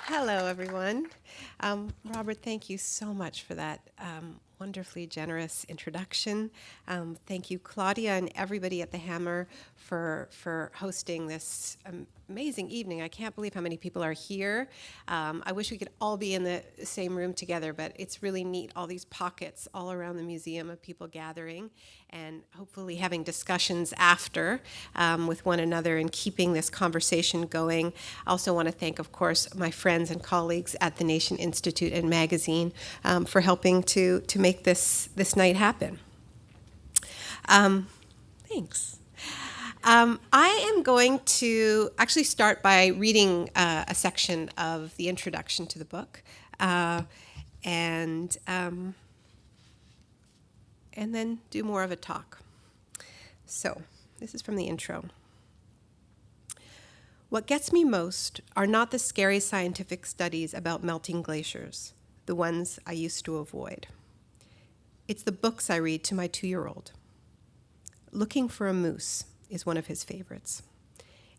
Hello, everyone. Robert, thank you so much for that wonderfully generous introduction. Thank you, Claudia, and everybody at the Hammer for hosting this amazing evening. I can't believe how many people are here. I wish we could all be in the same room together, but it's really neat, all these pockets all around the museum of people gathering and hopefully having discussions after with one another and keeping this conversation going. I also want to thank, of course, my friends and colleagues at the Nation Institute and magazine for helping to make this night happen. Thanks. I am going to actually start by reading a section of the introduction to the book, and then do more of a talk. So, this is from the intro. What gets me most are not the scary scientific studies about melting glaciers, the ones I used to avoid. It's the books I read to my 2-year-old. Looking for a Moose is one of his favorites.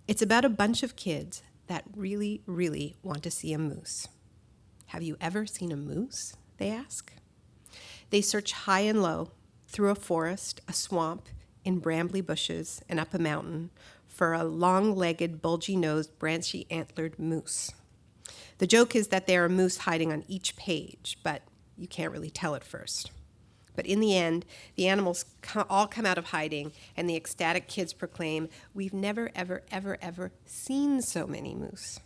It's about a bunch of kids that really, really want to see a moose. Have you ever seen a moose? They ask. They search high and low, through a forest, a swamp, in brambly bushes, and up a mountain, for a long-legged, bulgy-nosed, branchy-antlered moose. The joke is that there are moose hiding on each page, but you can't really tell at first. But in the end, the animals all come out of hiding, and the ecstatic kids proclaim, "We've never, ever, ever, ever seen so many moose."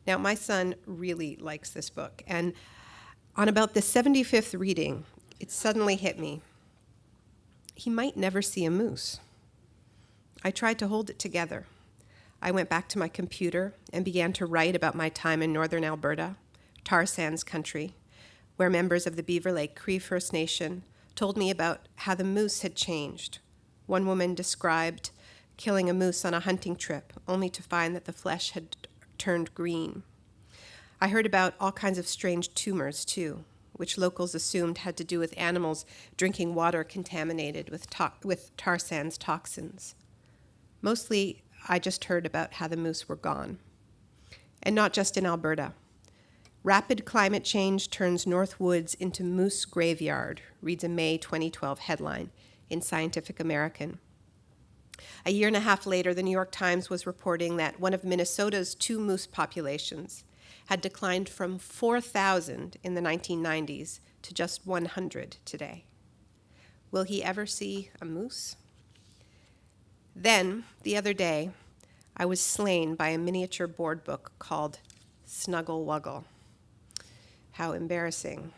Now, my son really likes this book, and on about the 75th reading, it suddenly hit me. He might never see a moose. I tried to hold it together. I went back to my computer and began to write about my time in northern Alberta, tar sands country, where members of the Beaver Lake Cree First Nation told me about how the moose had changed. One woman described killing a moose on a hunting trip, only to find that the flesh had turned green. I heard about all kinds of strange tumors, too, which locals assumed had to do with animals drinking water contaminated with tar sands toxins. Mostly, I just heard about how the moose were gone. And not just in Alberta. Rapid climate change turns North Woods into moose graveyard, reads a May 2012 headline in Scientific American. A year and a half later, the New York Times was reporting that one of Minnesota's 2 moose populations had declined from 4,000 in the 1990s to just 100 today. Will he ever see a moose? Then, the other day, I was slain by a miniature board book called Snuggle Wuggle. How embarrassing.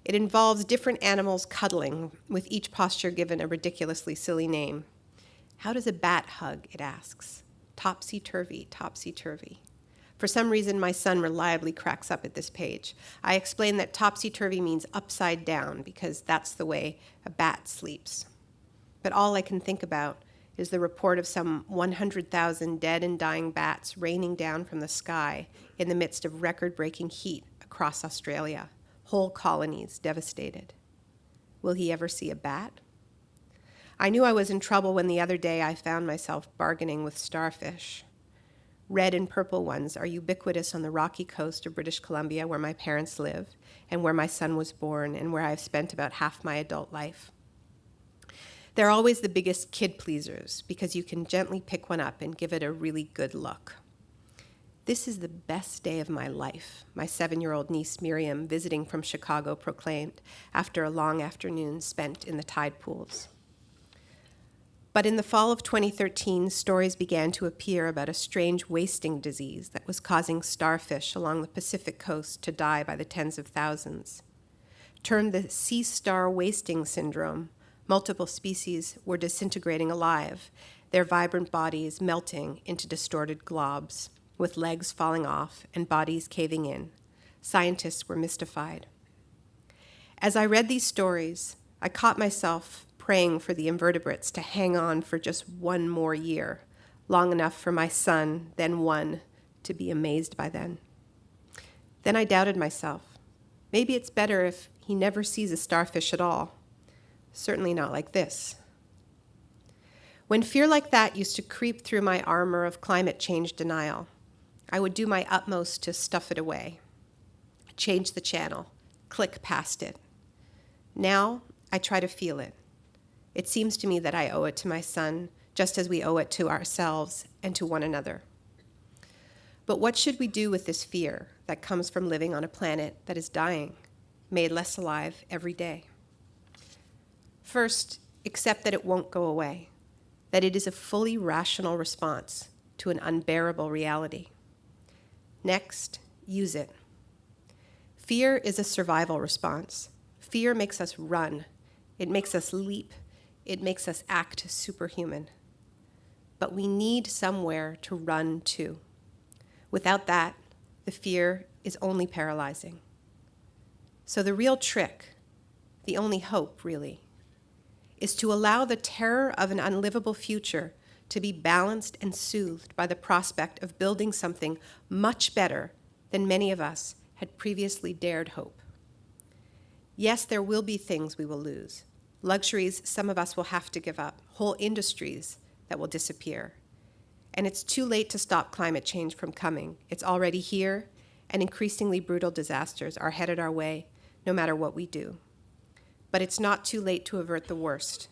It involves different animals cuddling, with each posture given a ridiculously silly name. How does a bat hug, it asks. Topsy-turvy, topsy-turvy. For some reason, my son reliably cracks up at this page. I explain that topsy-turvy means upside down, because that's the way a bat sleeps. But all I can think about is the report of some 100,000 dead and dying bats raining down from the sky in the midst of record-breaking heat across Australia, whole colonies devastated. Will he ever see a bat? I knew I was in trouble when the other day I found myself bargaining with starfish. Red and purple ones are ubiquitous on the rocky coast of British Columbia, where my parents live, and where my son was born, and where I've spent about half my adult life. They're always the biggest kid pleasers, because you can gently pick one up and give it a really good look. This is the best day of my life, my 7-year-old niece Miriam, visiting from Chicago, proclaimed after a long afternoon spent in the tide pools. But in the fall of 2013, stories began to appear about a strange wasting disease that was causing starfish along the Pacific coast to die by the tens of thousands. Termed the sea star wasting syndrome, multiple species were disintegrating alive, their vibrant bodies melting into distorted globs, with legs falling off and bodies caving in. Scientists were mystified. As I read these stories, I caught myself praying for the invertebrates to hang on for just one more year, long enough for my son, then 1, to be amazed by then. Then I doubted myself. Maybe it's better if he never sees a starfish at all. Certainly not like this. When fear like that used to creep through my armor of climate change denial, I would do my utmost to stuff it away, change the channel, click past it. Now, I try to feel it. It seems to me that I owe it to my son, just as we owe it to ourselves and to one another. But what should we do with this fear that comes from living on a planet that is dying, made less alive every day? First, accept that it won't go away, that it is a fully rational response to an unbearable reality. Next, use it. Fear is a survival response. Fear makes us run. It makes us leap. It makes us act superhuman. But we need somewhere to run to. Without that, the fear is only paralyzing. So the real trick, the only hope, really, is to allow the terror of an unlivable future to be balanced and soothed by the prospect of building something much better than many of us had previously dared hope. Yes, there will be things we will lose, luxuries some of us will have to give up, whole industries that will disappear. And it's too late to stop climate change from coming. It's already here, and increasingly brutal disasters are headed our way, no matter what we do. But it's not too late to avert the worst,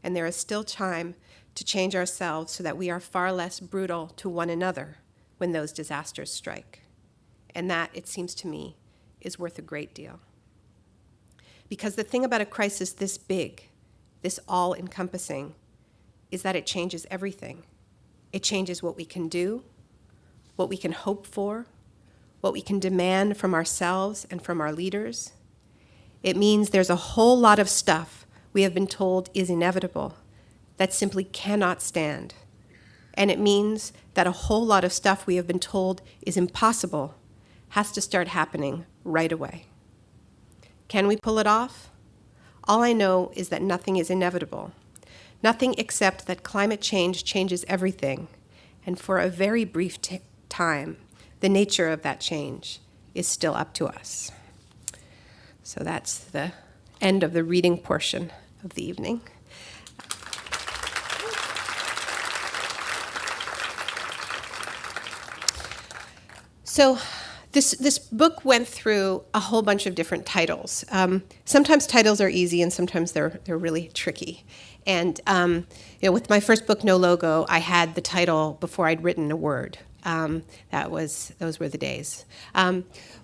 and there is still time to change ourselves so that we are far less brutal to one another when those disasters strike. And that, it seems to me, is worth a great deal. Because the thing about a crisis this big, this all-encompassing, is that it changes everything. It changes what we can do, what we can hope for, what we can demand from ourselves and from our leaders. It means there's a whole lot of stuff we have been told is inevitable that simply cannot stand. And it means that a whole lot of stuff we have been told is impossible has to start happening right away. Can we pull it off? All I know is that nothing is inevitable. Nothing except that climate change changes everything. And for a very brief time, the nature of that change is still up to us. So that's the end of the reading portion of the evening. So this book went through a whole bunch of different titles. Sometimes titles are easy and sometimes they're really tricky. And with my first book, No Logo, I had the title before I'd written a word. Those were the days.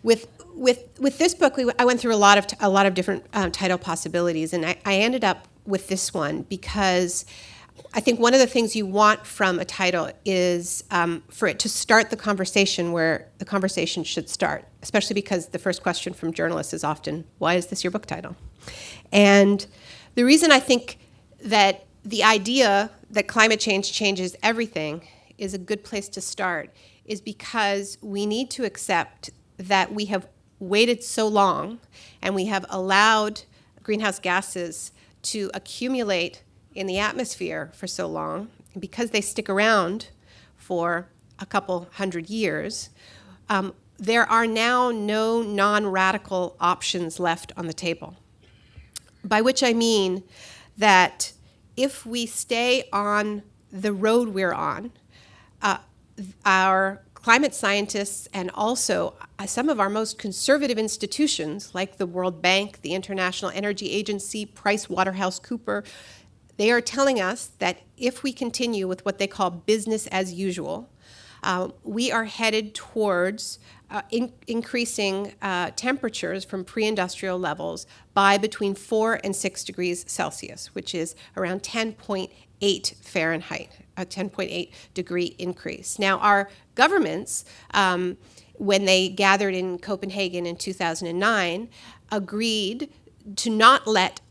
With this book, I went through a lot of different title possibilities, and I ended up with this one because I think one of the things you want from a title is for it to start the conversation where the conversation should start, especially because the first question from journalists is often, why is this your book title? And the reason I think that the idea that climate change changes everything is a good place to start is because we need to accept that we have waited so long and we have allowed greenhouse gases to accumulate in the atmosphere for so long, and because they stick around for a couple hundred years, there are now no non-radical options left on the table. By which I mean that if we stay on the road we're on, our climate scientists and also some of our most conservative institutions, like the World Bank, the International Energy Agency, PricewaterhouseCoopers, they are telling us that if we continue with what they call business as usual, we are headed towards increasing temperatures from pre-industrial levels by between 4 and 6 degrees Celsius, which is around 10.8 Fahrenheit, a 10.8 degree increase. Now, our governments, when they gathered in Copenhagen in 2009, agreed to not let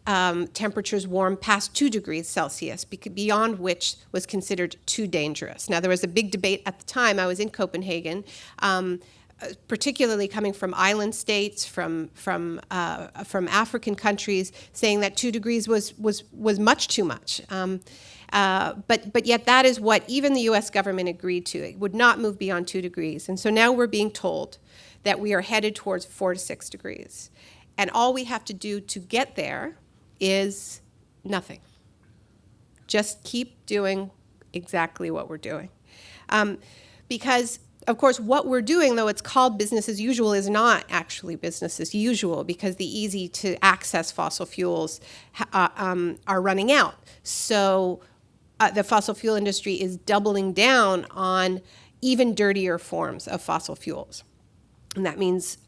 temperatures warm past 2 degrees Celsius, beyond which was considered too dangerous. Now, there was a big debate at the time. I was in Copenhagen, particularly coming from island states, from African countries, saying that 2 degrees was much too much. But yet that is what even the U.S. government agreed to. It would not move beyond 2 degrees. And so now we're being told that we are headed towards 4 to 6 degrees. And all we have to do to get there is nothing. Just keep doing exactly what we're doing. Because of course, what we're doing, though it's called business as usual, is not actually business as usual, because the easy-to-access fossil fuels are running out. So the fossil fuel industry is doubling down on even dirtier forms of fossil fuels. And that means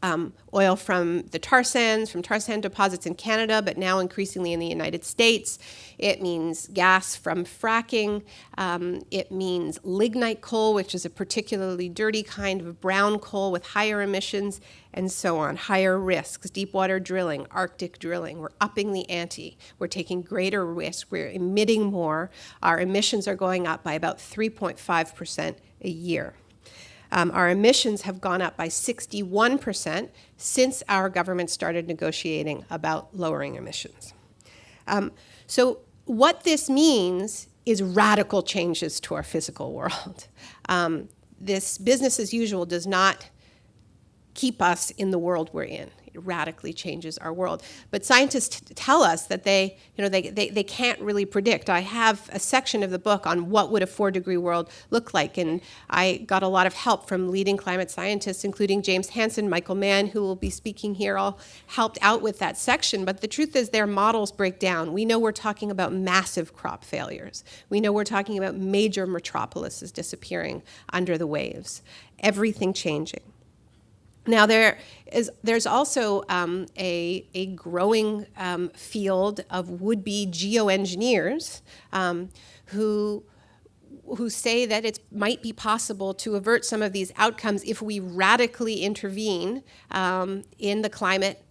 oil from the tar sands, from tar sand deposits in Canada, but now increasingly in the United States. It means gas from fracking. It means lignite coal, which is a particularly dirty kind of brown coal with higher emissions, and so on, higher risks, deep water drilling, Arctic drilling. We're upping the ante. We're taking greater risk. We're emitting more. Our emissions are going up by about 3.5% a year. Our emissions have gone up by 61% since our government started negotiating about lowering emissions. So what this means is radical changes to our physical world. This business as usual does not keep us in the world we're in. It radically changes our world. But scientists tell us that they can't really predict. I have a section of the book on what would a 4-degree world look like, and I got a lot of help from leading climate scientists, including James Hansen, Michael Mann, who will be speaking here, all helped out with that section. But the truth is their models break down. We know we're talking about massive crop failures. We know we're talking about major metropolises disappearing under the waves, everything changing. Now, there's also a growing field of would-be geoengineers who say that it might be possible to avert some of these outcomes if we radically intervene in the climate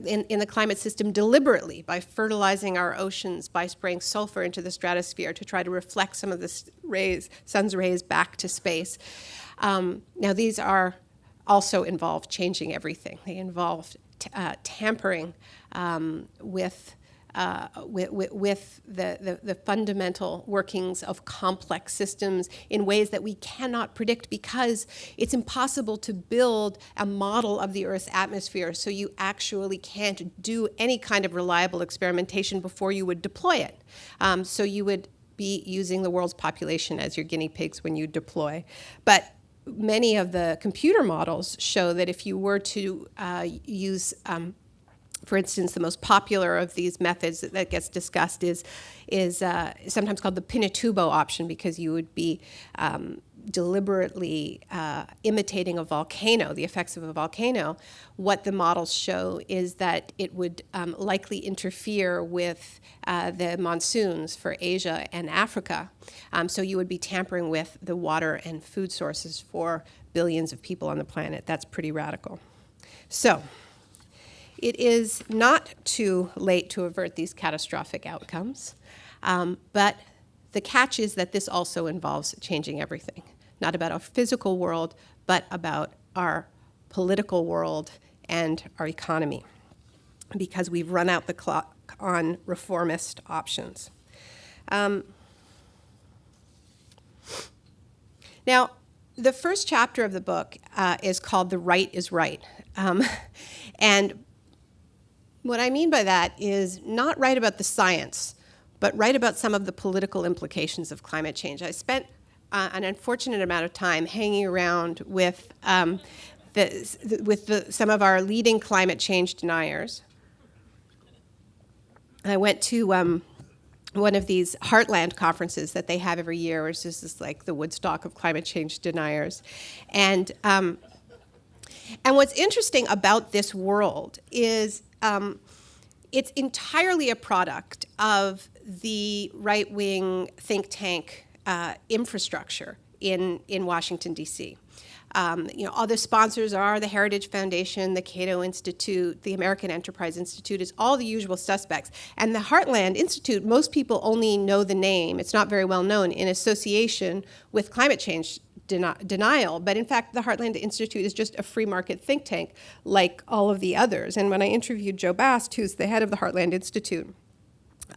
in the climate system deliberately, by fertilizing our oceans, by spraying sulfur into the stratosphere to try to reflect some of the sun's rays back to space. Now, these are also involve changing everything. They involve tampering with the fundamental workings of complex systems in ways that we cannot predict, because it's impossible to build a model of the Earth's atmosphere, so you actually can't do any kind of reliable experimentation before you would deploy it. So you would be using the world's population as your guinea pigs when you deploy. But many of the computer models show that if you were to use, for instance, the most popular of these methods that gets discussed is sometimes called the Pinatubo option, because you would be deliberately imitating a volcano, the effects of a volcano. What the models show is that it would likely interfere with the monsoons for Asia and Africa. So you would be tampering with the water and food sources for billions of people on the planet. That's pretty radical. So it is not too late to avert these catastrophic outcomes, but the catch is that this also involves changing everything, not about our physical world, but about our political world and our economy, because we've run out the clock on reformist options. Now, the first chapter of the book is called The Right is Right. And what I mean by that is not right about the science, but right about some of the political implications of climate change. I spent an unfortunate amount of time hanging around with some of our leading climate change deniers. I went to one of these Heartland conferences that they have every year, which is just like the Woodstock of climate change deniers. And what's interesting about this world is it's entirely a product of the right-wing think tank infrastructure in Washington, D.C. All the sponsors are the Heritage Foundation, the Cato Institute, the American Enterprise Institute. It's all the usual suspects. And the Heartland Institute, most people only know the name. It's not very well known in association with climate change denial. But in fact, the Heartland Institute is just a free market think tank like all of the others. And when I interviewed Joe Bast, who's the head of the Heartland Institute,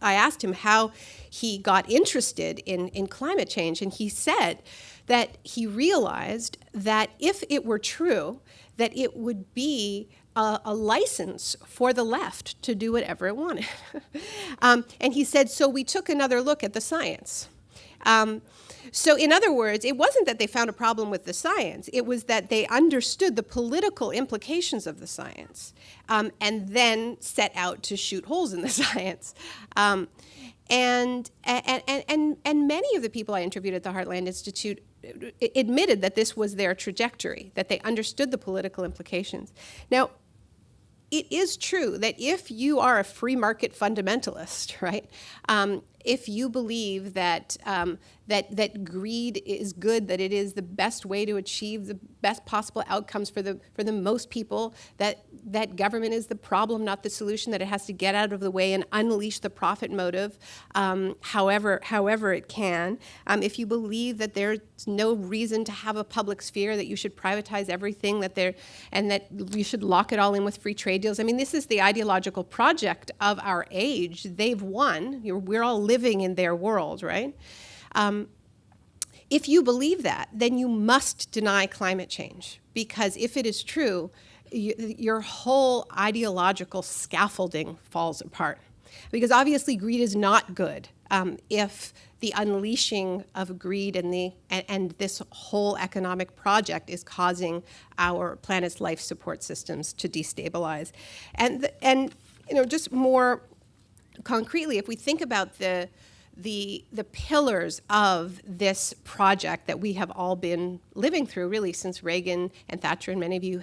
I asked him how he got interested in climate change, and he said that he realized that if it were true, that it would be a license for the left to do whatever it wanted. And he said, so we took another look at the science. So in other words, it wasn't that they found a problem with the science. It was that they understood the political implications of the science, and then set out to shoot holes in the science. And many of the people I interviewed at the Heartland Institute admitted that this was their trajectory, that they understood the political implications. Now, it is true that if you are a free market fundamentalist, right, if you believe that that greed is good, that it is the best way to achieve the best possible outcomes for the most people, that government is the problem, not the solution, that it has to get out of the way and unleash the profit motive, however it can. If you believe that there's no reason to have a public sphere, that you should privatize everything, and that you should lock it all in with free trade deals. I mean, this is the ideological project of our age. They've won. We're all living in their world, right? If you believe that, then you must deny climate change, because if it is true, your whole ideological scaffolding falls apart. Because obviously greed is not good if the unleashing of greed and this whole economic project is causing our planet's life support systems to destabilize. And just more concretely, if we think about the pillars of this project that we have all been living through, really, since Reagan and Thatcher, and many of you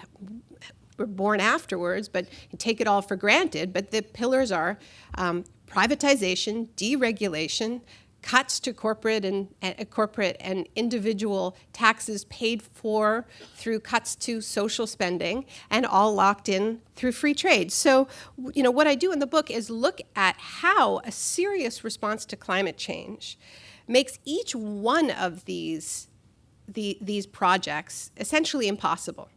were born afterwards, but take it all for granted. But the pillars are privatization, deregulation, cuts to corporate and individual taxes paid for through cuts to social spending, and all locked in through free trade. So, what I do in the book is look at how a serious response to climate change makes each one of these projects essentially impossible.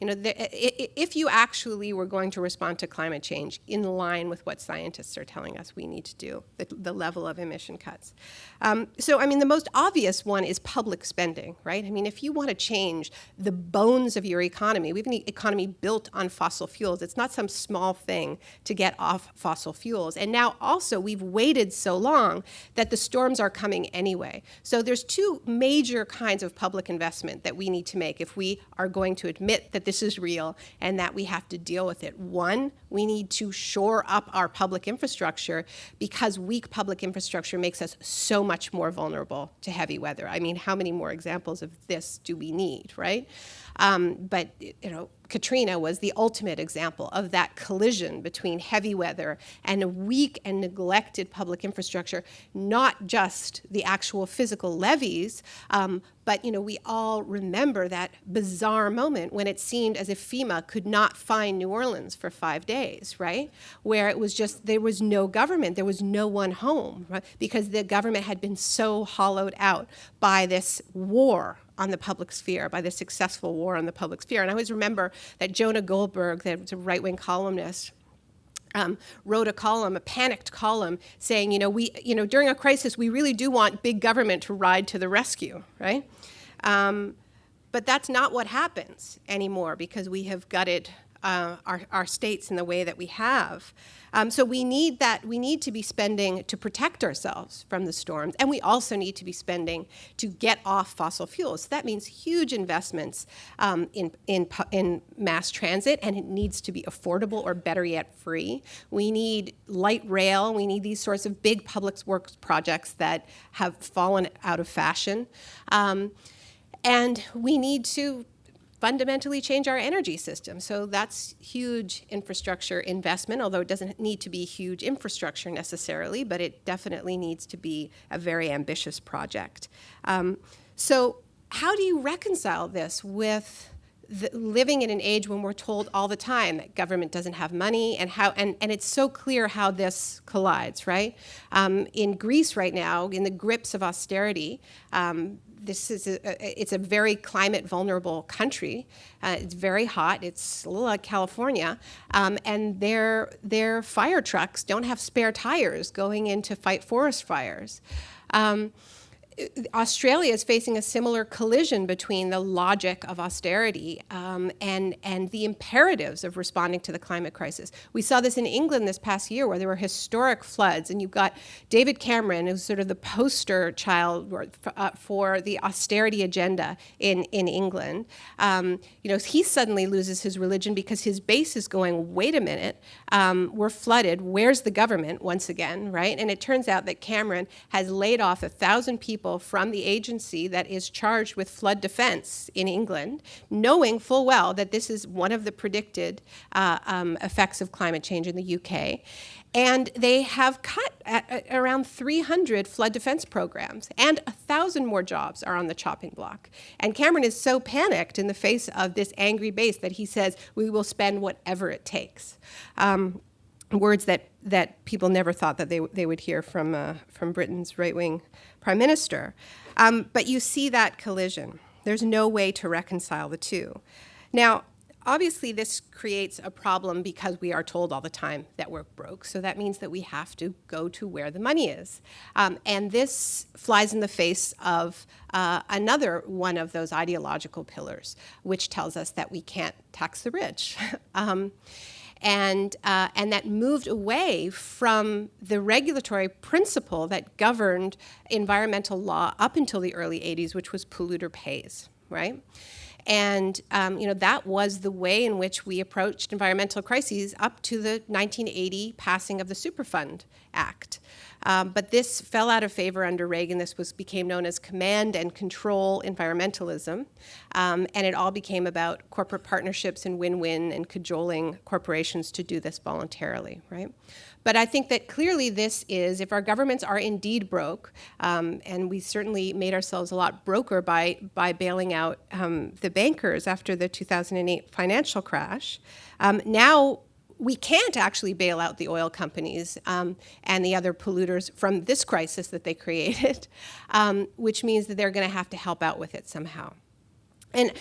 If you actually were going to respond to climate change in line with what scientists are telling us we need to do, the level of emission cuts. The most obvious one is public spending, right? I mean, if you want to change the bones of your economy, we have an economy built on fossil fuels. It's not some small thing to get off fossil fuels. And now also we've waited so long that the storms are coming anyway. So there's two major kinds of public investment that we need to make if we are going to admit that this is real and that we have to deal with it. One, we need to shore up our public infrastructure, because weak public infrastructure makes us so much more vulnerable to heavy weather. I mean, how many more examples of this do we need, right? But Katrina was the ultimate example of that collision between heavy weather and a weak and neglected public infrastructure, not just the actual physical levees, but we all remember that bizarre moment when it seemed as if FEMA could not find New Orleans for 5 days, right? Where it was just, there was no government, there was no one home, right? Because the government had been so hollowed out by this war on the public sphere, by the successful war on the public sphere. And I always remember that Jonah Goldberg, that was a right-wing columnist, wrote a panicked column saying, during a crisis, we really do want big government to ride to the rescue, right? But that's not what happens anymore, because we have gutted our states in the way that we have. So we need to be spending to protect ourselves from the storms, and we also need to be spending to get off fossil fuels. So that means huge investments in mass transit, and it needs to be affordable, or better yet, free. We need light rail. We need these sorts of big public works projects that have fallen out of fashion. And we need to fundamentally change our energy system. So that's huge infrastructure investment, although it doesn't need to be huge infrastructure necessarily, but it definitely needs to be a very ambitious project. So how do you reconcile this with living in an age when we're told all the time that government doesn't have money, and it's so clear how this collides, right? In Greece right now, in the grips of austerity, it's a very climate vulnerable country. It's very hot. It's a little like California, and their fire trucks don't have spare tires going in to fight forest fires. Australia is facing a similar collision between the logic of austerity and the imperatives of responding to the climate crisis. We saw this in England this past year, where there were historic floods, and you've got David Cameron, who's sort of the poster child for the austerity agenda in England. He suddenly loses his religion because his base is going, wait a minute, we're flooded. Where's the government once again, right? And it turns out that Cameron has laid off 1,000 people from the agency that is charged with flood defense in England, knowing full well that this is one of the predicted effects of climate change in the UK. And they have cut at around 300 flood defense programs, and 1,000 more jobs are on the chopping block. And Cameron is so panicked in the face of this angry base that he says, we will spend whatever it takes. Words that people never thought that they would hear from Britain's right-wing prime minister. But you see that collision. There's no way to reconcile the two. Now, obviously, this creates a problem because we are told all the time that we're broke. So that means that we have to go to where the money is. And this flies in the face of another one of those ideological pillars, which tells us that we can't tax the rich. And that moved away from the regulatory principle that governed environmental law up until the early 80s, which was polluter pays, right? And that was the way in which we approached environmental crises up to the 1980 passing of the Superfund Act. But this fell out of favor under Reagan. This became known as command and control environmentalism. And it all became about corporate partnerships and win-win and cajoling corporations to do this voluntarily, right? But I think that clearly this is, if our governments are indeed broke, and we certainly made ourselves a lot broker by bailing out the bankers after the 2008 financial crash, now we can't actually bail out the oil companies and the other polluters from this crisis that they created, which means that they're going to have to help out with it somehow. And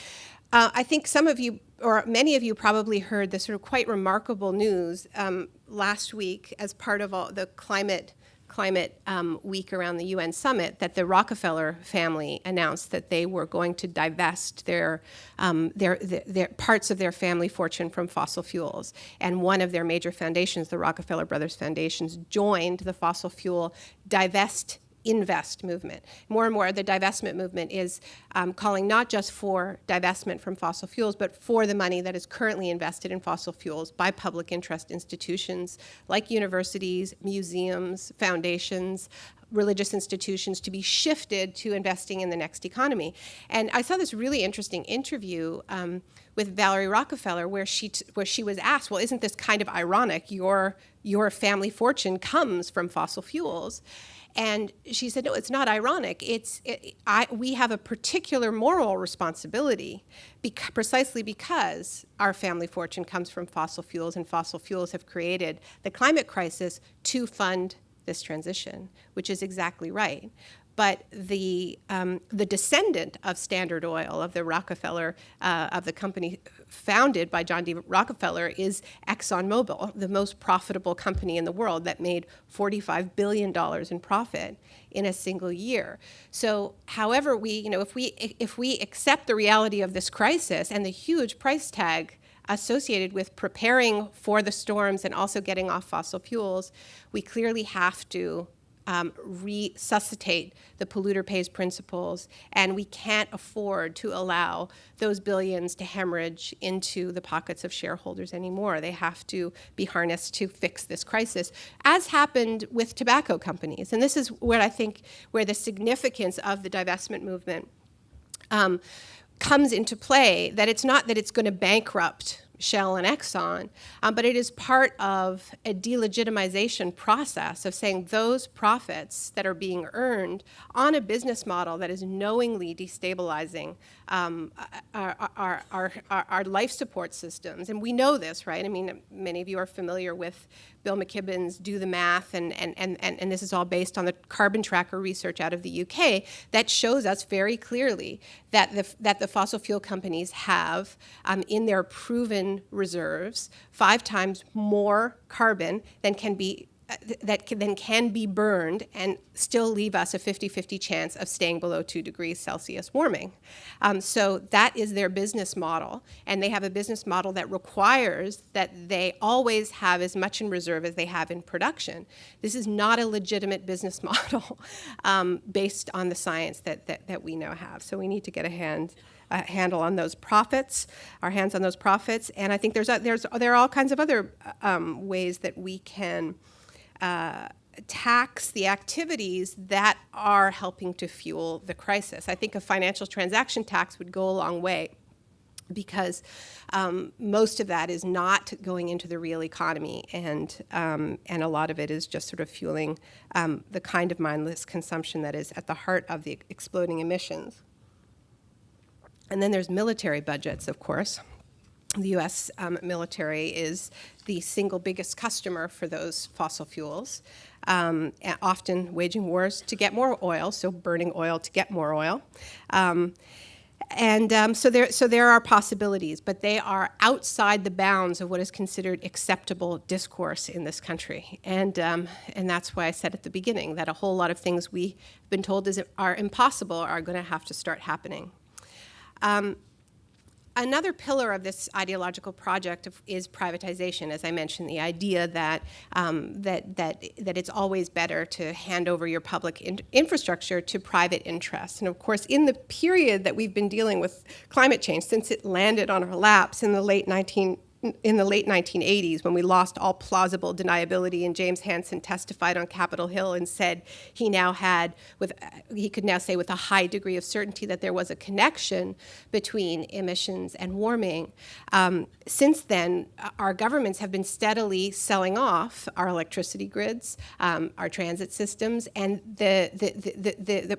I think some of you, or many of you, probably heard the sort of quite remarkable news last week as part of all the climate week around the UN summit, that the Rockefeller family announced that they were going to divest their parts of their family fortune from fossil fuels. And one of their major foundations, the Rockefeller Brothers Foundations, joined the fossil fuel invest movement. More and more, the divestment movement is calling not just for divestment from fossil fuels, but for the money that is currently invested in fossil fuels by public interest institutions like universities, museums, foundations, religious institutions, to be shifted to investing in the next economy. And I saw this really interesting interview with Valerie Rockefeller where she was asked, well, isn't this kind of ironic? Your family fortune comes from fossil fuels. And she said, no, it's not ironic. We have a particular moral responsibility precisely because our family fortune comes from fossil fuels, and fossil fuels have created the climate crisis to fund this transition, which is exactly right. But the descendant of Standard Oil, of the Rockefeller, of the company founded by John D. Rockefeller, is ExxonMobil, the most profitable company in the world that made $45 billion in profit in a single year. So, however, if we accept the reality of this crisis and the huge price tag associated with preparing for the storms and also getting off fossil fuels, we clearly have to resuscitate the polluter pays principles, and we can't afford to allow those billions to hemorrhage into the pockets of shareholders anymore. They have to be harnessed to fix this crisis, as happened with tobacco companies. And this is where I think where the significance of the divestment movement comes into play, that it's not that it's going to bankrupt Shell and Exxon, but it is part of a delegitimization process of saying those profits that are being earned on a business model that is knowingly destabilizing our life support systems. And we know this, right? I mean, many of you are familiar with Bill McKibben's Do the Math, and this is all based on the carbon tracker research out of the UK that shows us very clearly that the fossil fuel companies have in their proven reserves 5 times more carbon than can be then can be burned and still leave us a 50-50 chance of staying below 2 degrees Celsius warming. So that is their business model, and they have a business model that requires that they always have as much in reserve as they have in production. This is not a legitimate business model based on the science that we now have. So we need to get a handle on those profits, our hands on those profits, and I think there are all kinds of other ways that we can tax the activities that are helping to fuel the crisis. I think a financial transaction tax would go a long way, because most of that is not going into the real economy, and a lot of it is just sort of fueling the kind of mindless consumption that is at the heart of the exploding emissions. And then there's military budgets, of course. The U.S. Military is the single biggest customer for those fossil fuels, often waging wars to get more oil, so burning oil to get more oil. So there are possibilities, but they are outside the bounds of what is considered acceptable discourse in this country. And that's why I said at the beginning that a whole lot of things we've been told are impossible are going to have to start happening. Another pillar of this ideological project is privatization. As I mentioned, the idea that it's always better to hand over your public infrastructure to private interests. And of course, in the period that we've been dealing with climate change, since it landed on our laps in the late 1980s, when we lost all plausible deniability, and James Hansen testified on Capitol Hill and said he could now say with a high degree of certainty that there was a connection between emissions and warming. Since then, our governments have been steadily selling off our electricity grids, our transit systems, and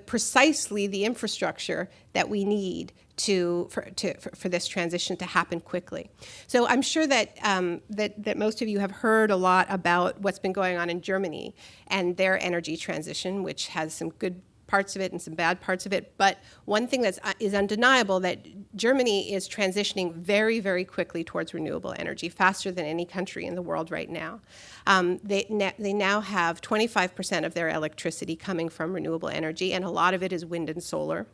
precisely the infrastructure that we need for this transition to happen quickly. So I'm sure that most of you have heard a lot about what's been going on in Germany and their energy transition, which has some good parts of it and some bad parts of it. But one thing that is undeniable, that Germany is transitioning very, very quickly towards renewable energy, faster than any country in the world right now. They now have 25% of their electricity coming from renewable energy, and a lot of it is wind and solar.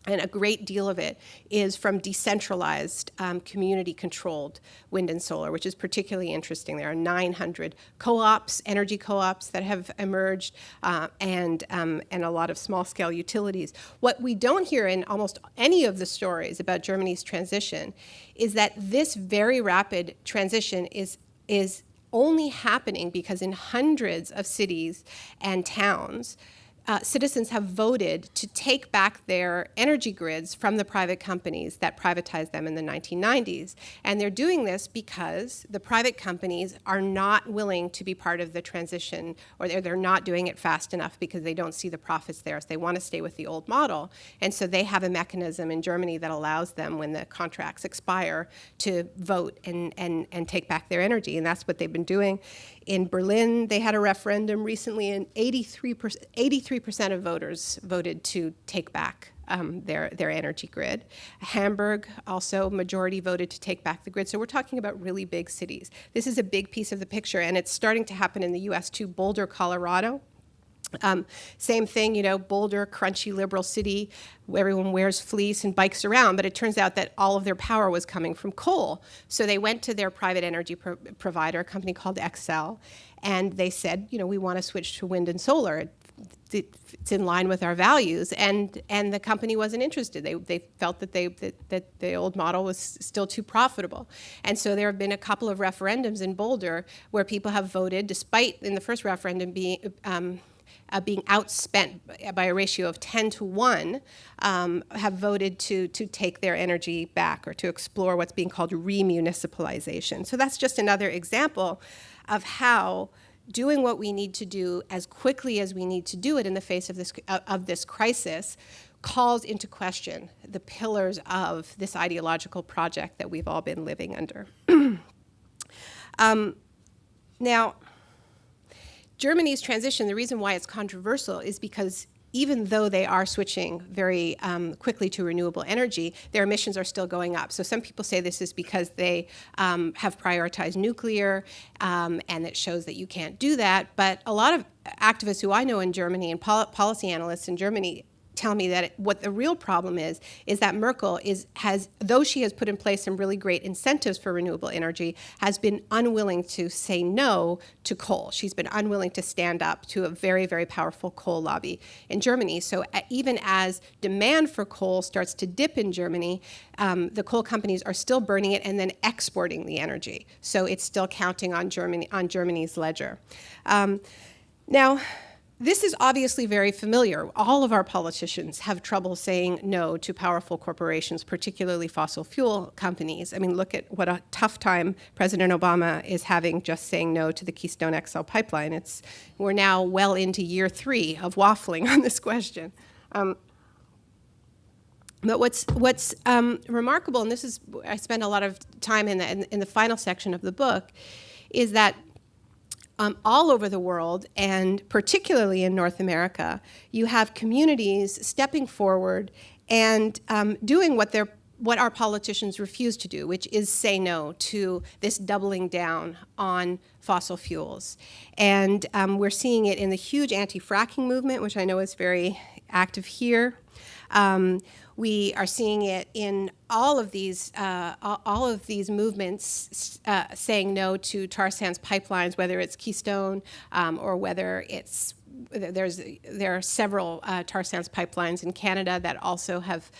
And a great deal of it is from decentralized, community-controlled wind and solar, which is particularly interesting. There are 900 co-ops, energy co-ops that have emerged, and a lot of small-scale utilities. What we don't hear in almost any of the stories about Germany's transition is that this very rapid transition is only happening because in hundreds of cities and towns, citizens have voted to take back their energy grids from the private companies that privatized them in the 1990s. And they're doing this because the private companies are not willing to be part of the transition, or they're not doing it fast enough because they don't see the profits there. So they want to stay with the old model. And so they have a mechanism in Germany that allows them, when the contracts expire, to vote and take back their energy. And that's what they've been doing. In Berlin, they had a referendum recently, and 83% of voters voted to take back their energy grid. Hamburg, also, majority voted to take back the grid. So we're talking about really big cities. This is a big piece of the picture, and it's starting to happen in the U.S. too. Boulder, Colorado. Same thing, Boulder, crunchy liberal city, where everyone wears fleece and bikes around, but it turns out that all of their power was coming from coal. So they went to their private energy provider, a company called Xcel, and they said, we want to switch to wind and solar. It's in line with our values, and the company wasn't interested. They felt that that the old model was still too profitable, and so there have been a couple of referendums in Boulder where people have voted, despite in the first referendum being outspent by a ratio of 10 to 1, have voted to take their energy back, or to explore what's being called remunicipalization. So that's just another example of how doing what we need to do as quickly as we need to do it in the face of this crisis calls into question the pillars of this ideological project that we've all been living under. Now, Germany's transition, the reason why it's controversial is because even though they are switching very quickly to renewable energy, their emissions are still going up. So some people say this is because they have prioritized nuclear, and it shows that you can't do that. But a lot of activists who I know in Germany and policy analysts in Germany tell me that what the real problem is that Merkel though she has put in place some really great incentives for renewable energy, has been unwilling to say no to coal. She's been unwilling to stand up to a very, very powerful coal lobby in Germany. So even as demand for coal starts to dip in Germany, the coal companies are still burning it and then exporting the energy. So it's still counting on Germany's ledger. Now, this is obviously very familiar. All of our politicians have trouble saying no to powerful corporations, particularly fossil fuel companies. I mean, look at what a tough time President Obama is having just saying no to the Keystone XL pipeline. We're now well into year 3 of waffling on this question. But what's remarkable, and this is, I spend a lot of time in the final section of the book, is that all over the world, and particularly in North America, you have communities stepping forward and doing what our politicians refuse to do, which is say no to this doubling down on fossil fuels. And we're seeing it in the huge anti-fracking movement, which I know is very active here. We are seeing it in all of these movements saying no to tar sands pipelines, whether it's Keystone or whether it's there are several tar sands pipelines in Canada that also have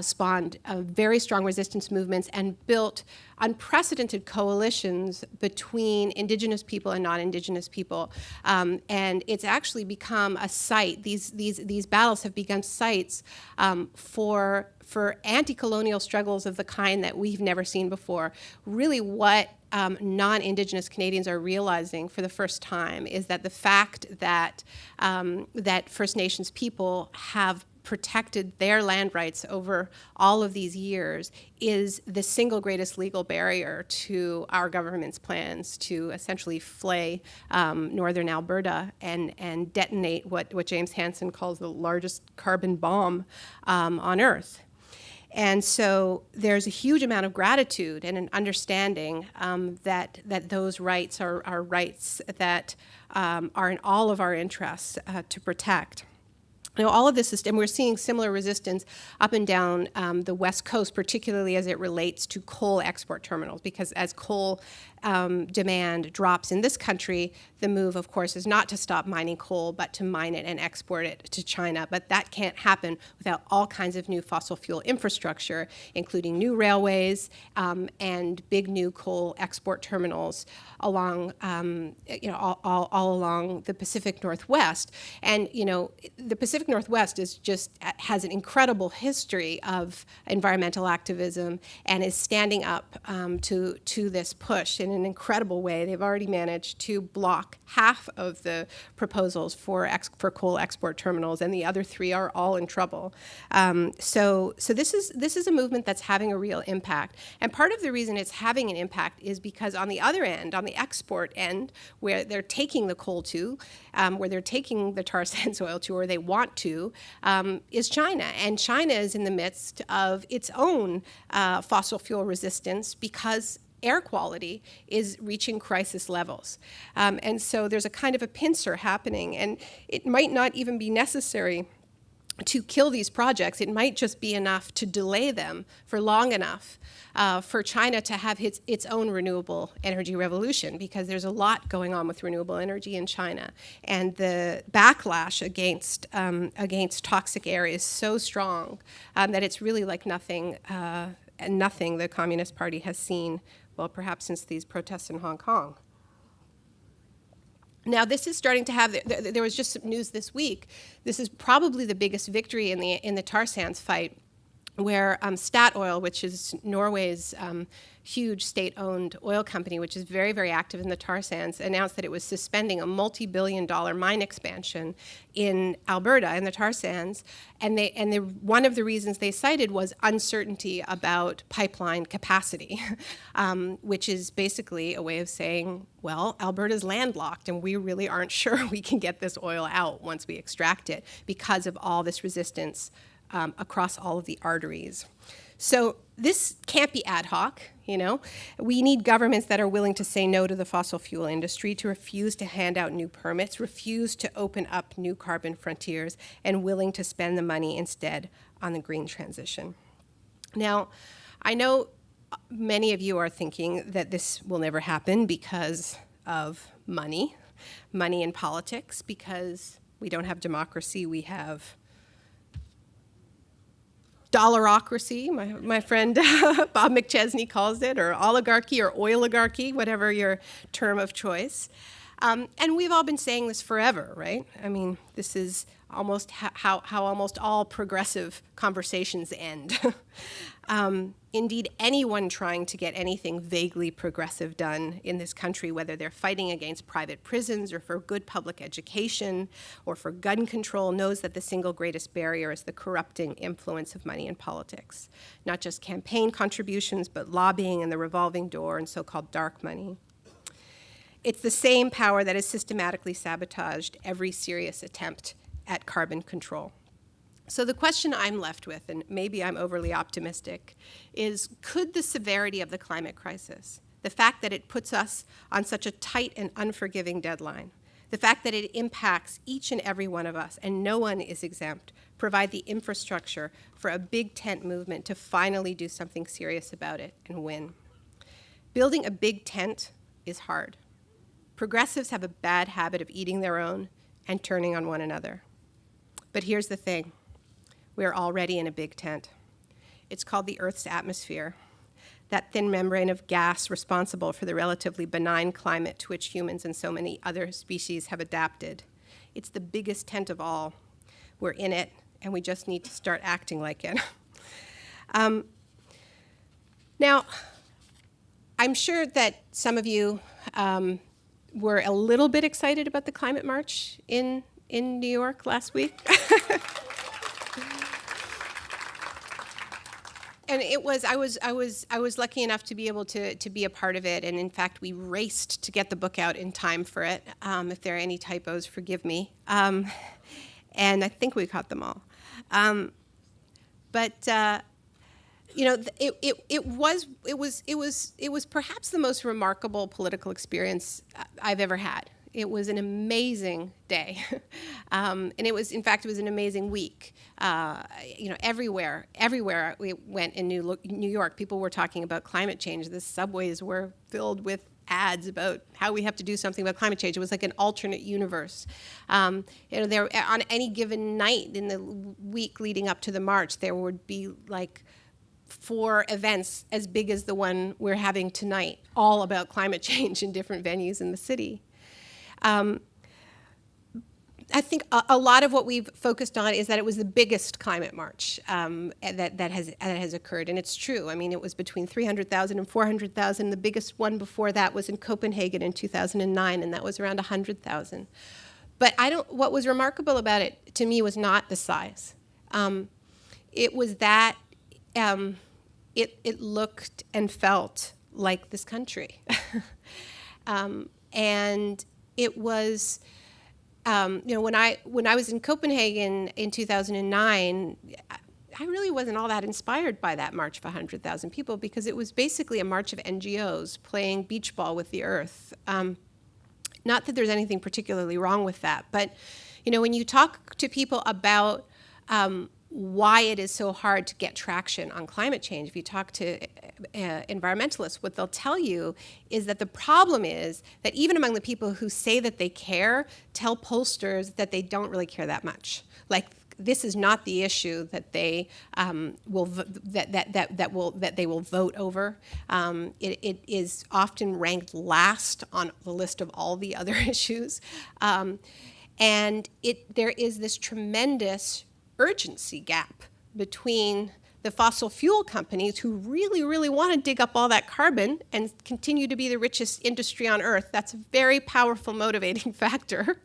spawned very strong resistance movements and built unprecedented coalitions between Indigenous people and non-Indigenous people. And it's actually become a site. These battles have become sites for anti-colonial struggles of the kind that we've never seen before. Really what non-Indigenous Canadians are realizing for the first time is that the fact that that First Nations people have protected their land rights over all of these years is the single greatest legal barrier to our government's plans to essentially flay northern Alberta and detonate what James Hansen calls the largest carbon bomb on Earth. And so there's a huge amount of gratitude and an understanding that those rights are rights that are in all of our interests to protect. You know, all of this is, and we're seeing similar resistance up and down the West Coast, particularly as it relates to coal export terminals, because as coal demand drops in this country, the move, of course, is not to stop mining coal, but to mine it and export it to China. But that can't happen without all kinds of new fossil fuel infrastructure, including new railways and big new coal export terminals along, all along the Pacific Northwest. And, you know, the Pacific Northwest has an incredible history of environmental activism and is standing up to this push in an incredible way. They've already managed to block half of the proposals for coal export terminals, and the other 3 are all in trouble. So this is a movement that's having a real impact. And part of the reason it's having an impact is because on the other end, on the export end, where they're taking the coal to, where they're taking the tar sands oil to, or they want to, is China. And China is in the midst of its own fossil fuel resistance because air quality is reaching crisis levels. And so there's a kind of a pincer happening, and it might not even be necessary to kill these projects. It might just be enough to delay them for long enough for China to have its own renewable energy revolution, because there's a lot going on with renewable energy in China. And the backlash against toxic air is so strong that it's really like nothing the Communist Party has seen, well, perhaps since these protests in Hong Kong. Now, this is starting to have, there was just some news this week. This is probably the biggest victory in the tar sands fight where Statoil, which is Norway's huge state-owned oil company, which is very, very active in the tar sands, announced that it was suspending a multi-billion-dollar mine expansion in Alberta in the tar sands. And one of the reasons they cited was uncertainty about pipeline capacity, which is basically a way of saying, well, Alberta's landlocked, and we really aren't sure we can get this oil out once we extract it because of all this resistance across all of the arteries. So this can't be ad hoc, you know. We need governments that are willing to say no to the fossil fuel industry, to refuse to hand out new permits, refuse to open up new carbon frontiers, and willing to spend the money instead on the green transition. Now, I know many of you are thinking that this will never happen because of money in politics, because we don't have democracy, we have dollarocracy, my friend Bob McChesney calls it, or oligarchy or oiligarchy, whatever your term of choice. And we've all been saying this forever, right? I mean, this is almost how almost all progressive conversations end. Indeed, anyone trying to get anything vaguely progressive done in this country, whether they're fighting against private prisons or for good public education or for gun control, knows that the single greatest barrier is the corrupting influence of money in politics. Not just campaign contributions, but lobbying and the revolving door and so-called dark money. It's the same power that has systematically sabotaged every serious attempt at carbon control. So the question I'm left with, and maybe I'm overly optimistic, is could the severity of the climate crisis, the fact that it puts us on such a tight and unforgiving deadline, the fact that it impacts each and every one of us and no one is exempt, provide the infrastructure for a big tent movement to finally do something serious about it and win? Building a big tent is hard. Progressives have a bad habit of eating their own and turning on one another. But here's the thing. We're already in a big tent. It's called the Earth's atmosphere, that thin membrane of gas responsible for the relatively benign climate to which humans and so many other species have adapted. It's the biggest tent of all. We're in it, and we just need to start acting like it. Now, I'm sure that some of you were a little bit excited about the climate march in New York last week. And I was lucky enough to be able to be a part of it, and in fact we raced to get the book out in time for it. If there are any typos, forgive me. And I think we caught them all. You know, it was perhaps the most remarkable political experience I've ever had. It was an amazing day, and it was an amazing week. You know, everywhere we went in New York, people were talking about climate change. The subways were filled with ads about how we have to do something about climate change. It was like an alternate universe. You know, there on any given night in the week leading up to the march, there would be like 4 events as big as the one we're having tonight, all about climate change in different venues in the city. I think a lot of what we've focused on is that it was the biggest climate march that has occurred, and it's true. I mean, it was between 300,000 and 400,000. The biggest one before that was in Copenhagen in 2009, and that was around 100,000. But what was remarkable about it to me was not the size. It was that it looked and felt like this country, and it was. You know, when I was in Copenhagen in 2009, I really wasn't all that inspired by that march of 100,000 people, because it was basically a march of NGOs playing beach ball with the earth. Not that there's anything particularly wrong with that, but you know, when you talk to people about why it is so hard to get traction on climate change, if you talk to environmentalists, what they'll tell you is that the problem is that even among the people who say that they care, tell pollsters that they don't really care that much. Like, this is not the issue that they will vote over. It is often ranked last on the list of all the other issues, and there is this tremendous urgency gap between the fossil fuel companies who really, really want to dig up all that carbon and continue to be the richest industry on Earth. That's a very powerful motivating factor.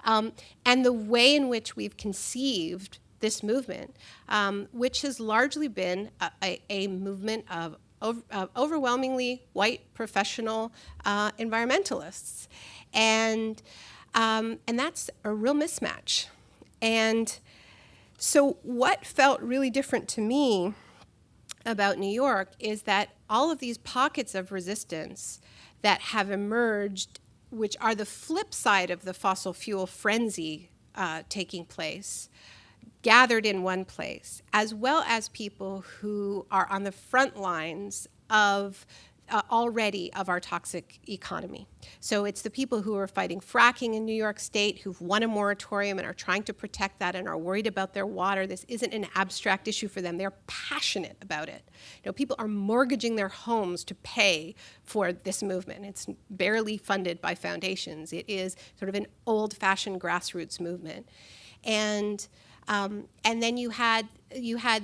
And the way in which we've conceived this movement, which has largely been a movement of overwhelmingly white professional environmentalists. And that's a real mismatch. And so what felt really different to me about New York is that all of these pockets of resistance that have emerged, which are the flip side of the fossil fuel frenzy taking place, gathered in one place, as well as people who are on the front lines of already of our toxic economy. So it's the people who are fighting fracking in New York State, who've won a moratorium and are trying to protect that and are worried about their water. This isn't an abstract issue for them. They're passionate about it. You know, people are mortgaging their homes to pay for this movement. It's barely funded by foundations. It is sort of an old-fashioned grassroots movement. And then you had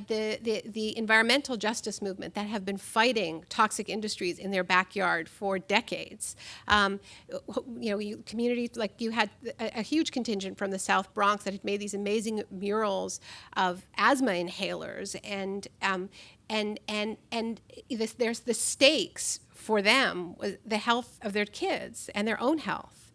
the environmental justice movement that have been fighting toxic industries in their backyard for decades. Communities like you had a huge contingent from the South Bronx that had made these amazing murals of asthma inhalers, there's the stakes for them was the health of their kids and their own health,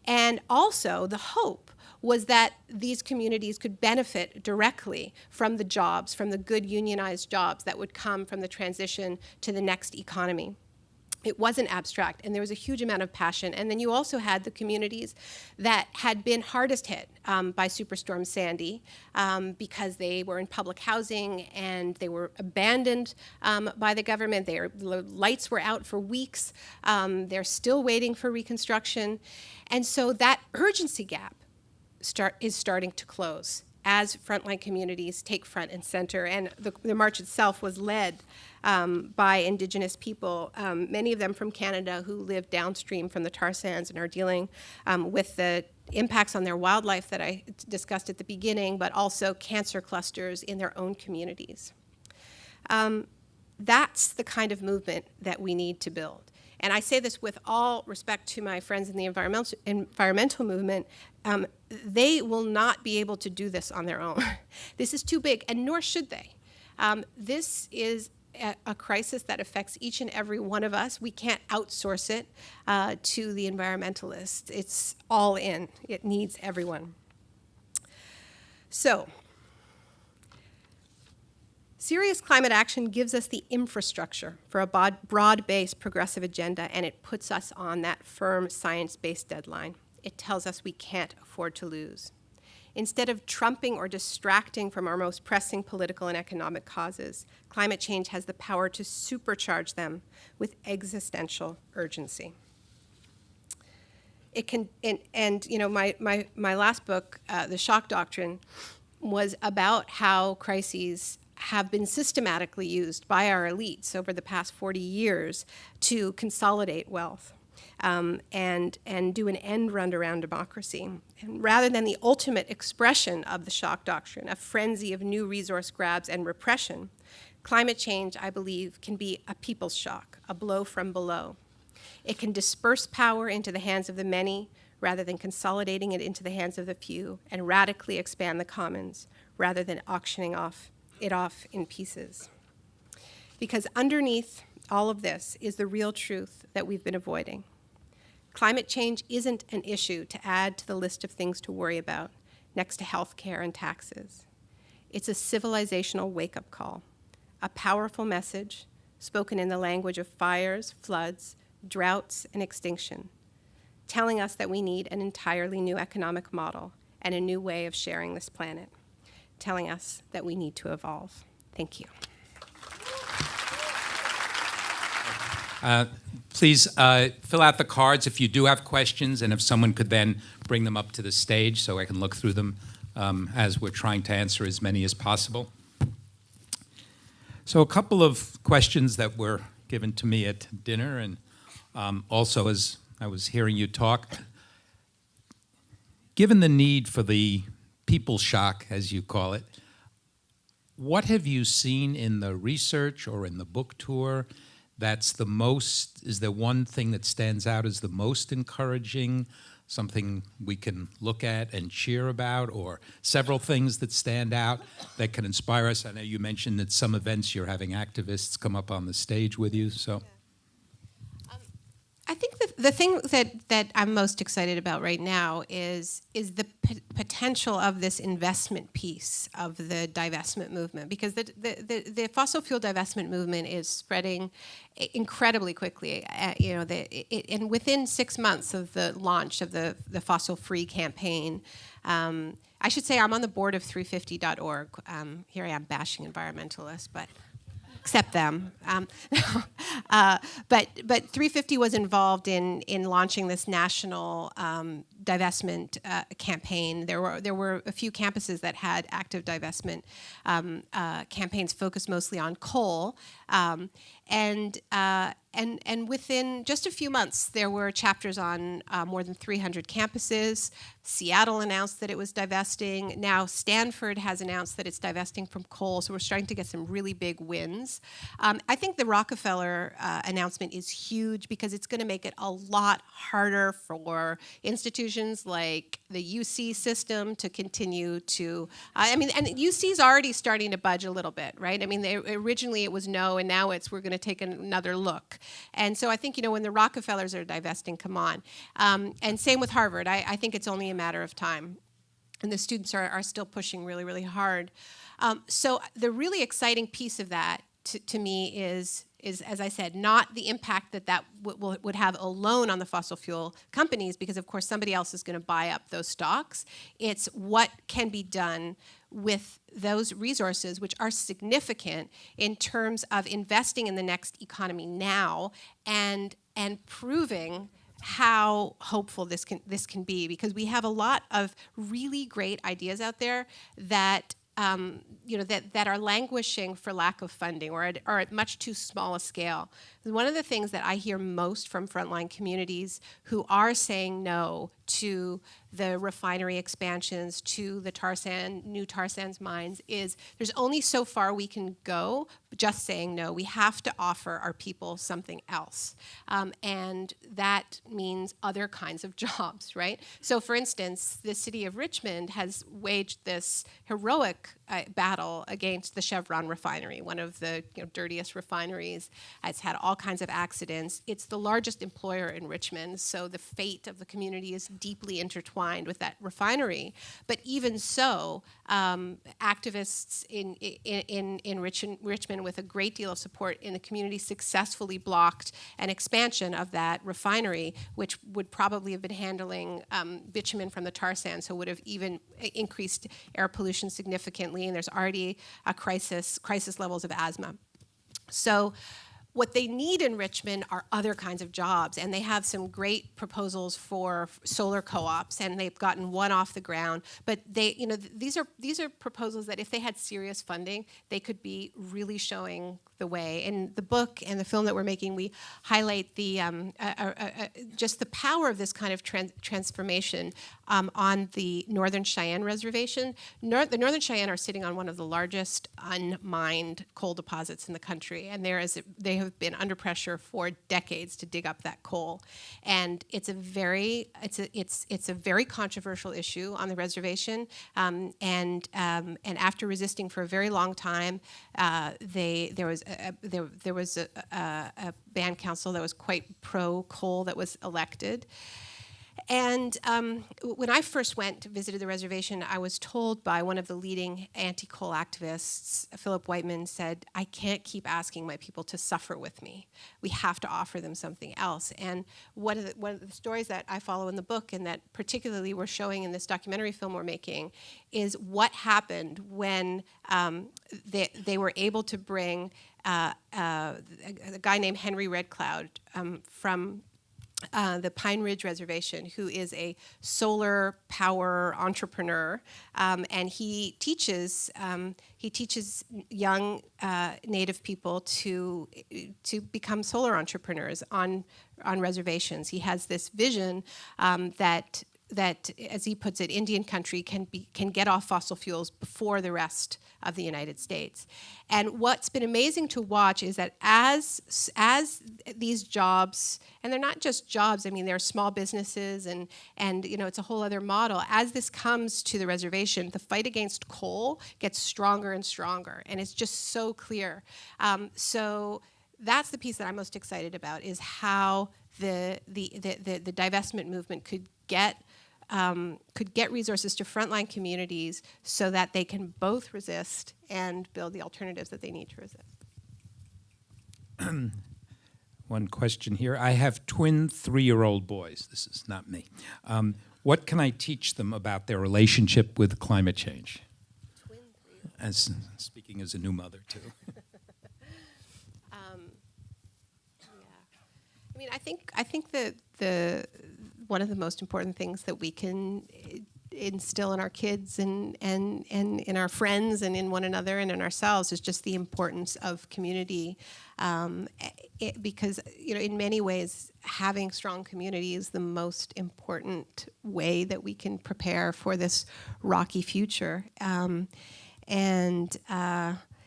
and also the hope was that these communities could benefit directly from the jobs, from the good unionized jobs that would come from the transition to the next economy. It wasn't abstract, and there was a huge amount of passion. And then you also had the communities that had been hardest hit by Superstorm Sandy because they were in public housing and they were abandoned by the government. Their lights were out for weeks. They're still waiting for reconstruction. And so that urgency gap is starting to close as frontline communities take front and center. And the march itself was led by Indigenous people, many of them from Canada who live downstream from the tar sands and are dealing with the impacts on their wildlife that I discussed at the beginning, but also cancer clusters in their own communities. That's the kind of movement that we need to build. And I say this with all respect to my friends in the environmental movement. They will not be able to do this on their own. This is too big, and nor should they. This is a crisis that affects each and every one of us. We can't outsource it to the environmentalists. It's all in. It needs everyone. So, serious climate action gives us the infrastructure for a broad-based progressive agenda, and it puts us on that firm science-based deadline. It tells us we can't afford to lose. Instead of trumping or distracting from our most pressing political and economic causes, climate change has the power to supercharge them with existential urgency. It can, my last book, The Shock Doctrine, was about how crises have been systematically used by our elites over the past 40 years to consolidate wealth and do an end run around democracy. And rather than the ultimate expression of the shock doctrine, a frenzy of new resource grabs and repression, climate change, I believe, can be a people's shock, a blow from below. It can disperse power into the hands of the many rather than consolidating it into the hands of the few, and radically expand the commons rather than auctioning it off in pieces. Because underneath all of this is the real truth that we've been avoiding. Climate change isn't an issue to add to the list of things to worry about next to health care and taxes. It's a civilizational wake-up call, a powerful message spoken in the language of fires, floods, droughts, and extinction, telling us that we need an entirely new economic model and a new way of sharing this planet, telling us that we need to evolve. Thank you. Please fill out the cards if you do have questions, and if someone could then bring them up to the stage so I can look through them as we're trying to answer as many as possible. So a couple of questions that were given to me at dinner, and also as I was hearing you talk. Given the need for the people shock, as you call it, What have you seen in the research or in the book tour that's the most, is there one thing that stands out as the most encouraging, something we can look at and cheer about, or several things that stand out that can inspire us? I know you mentioned that some events you're having activists come up on the stage with you, so. I think the thing that I'm most excited about right now is the potential of this investment piece of the divestment movement, because the fossil fuel divestment movement is spreading incredibly quickly. And within 6 months of the launch of the fossil free campaign, I should say I'm on the board of 350.org. Here I am bashing environmentalists, but except them. But 350 was involved in launching this national divestment campaign. There were a few campuses that had active divestment campaigns focused mostly on coal. And within just a few months, there were chapters on more than 300 campuses. Seattle announced that it was divesting. Now Stanford has announced that it's divesting from coal, so we're starting to get some really big wins. I think the Rockefeller announcement is huge because it's going to make it a lot harder for institutions like the UC system to continue to, and UC's already starting to budge a little bit, right? I mean, originally it was no, and now it's we're going to take another look. And so I think, when the Rockefellers are divesting, come on. And same with Harvard. I think it's only a matter of time. And the students are still pushing really, really hard. So the really exciting piece of that to me is, as I said, not the impact that would have alone on the fossil fuel companies, because of course somebody else is going to buy up those stocks. It's what can be done with those resources, which are significant in terms of investing in the next economy now and proving how hopeful this can be, because we have a lot of really great ideas out there that that are languishing for lack of funding or at much too small a scale. One of the things that I hear most from frontline communities who are saying no to the refinery expansions, to the new tar sands mines, is there's only so far we can go just saying no. We have to offer our people something else. And that means other kinds of jobs, right? So for instance, the city of Richmond has waged this heroic battle against the Chevron refinery, one of the dirtiest refineries. It's had all kinds of accidents. It's the largest employer in Richmond, so the fate of the community is deeply intertwined with that refinery. But even so, activists in Richmond with a great deal of support in the community successfully blocked an expansion of that refinery, which would probably have been handling bitumen from the tar sands, so would have even increased air pollution significantly, and there's already a crisis levels of asthma. So what they need in Richmond are other kinds of jobs, and they have some great proposals for solar co-ops, and they've gotten one off the ground. But these are proposals that if they had serious funding, they could be really showing the way. In the book and the film that we're making, we highlight the just the power of this kind of transformation on the Northern Cheyenne Reservation. The Northern Cheyenne are sitting on one of the largest unmined coal deposits in the country, and they have been under pressure for decades to dig up that coal. And it's a very controversial issue on the reservation. And after resisting for a very long time, there was a band council that was quite pro-coal that was elected. And when I first visited the reservation, I was told by one of the leading anti-coal activists, Philip Whiteman, said, "I can't keep asking my people to suffer with me. We have to offer them something else." And one of the stories that I follow in the book, and that particularly we're showing in this documentary film we're making, is what happened when they were able to bring a guy named Henry Red Cloud from the Pine Ridge Reservation, who is a solar power entrepreneur, and he teaches young Native people to become solar entrepreneurs on reservations. He has this vision that that, as he puts it, Indian country can get off fossil fuels before the rest of the United States. And what's been amazing to watch is that as these jobs, and they're not just jobs, I mean, they're small businesses, and it's a whole other model. As this comes to the reservation, the fight against coal gets stronger and stronger, and it's just so clear. So that's the piece that I'm most excited about, is how the divestment movement could get resources to frontline communities so that they can both resist and build the alternatives that they need to resist. One question here. I have twin 3-year-old boys. This is not me. What can I teach them about their relationship with climate change? Twin 3-year-old. As speaking as a new mother, too. I mean, I think that one of the most important things that we can instill in our kids and in our friends and in one another and in ourselves is just the importance of community, because in many ways having strong community is the most important way that we can prepare for this rocky future.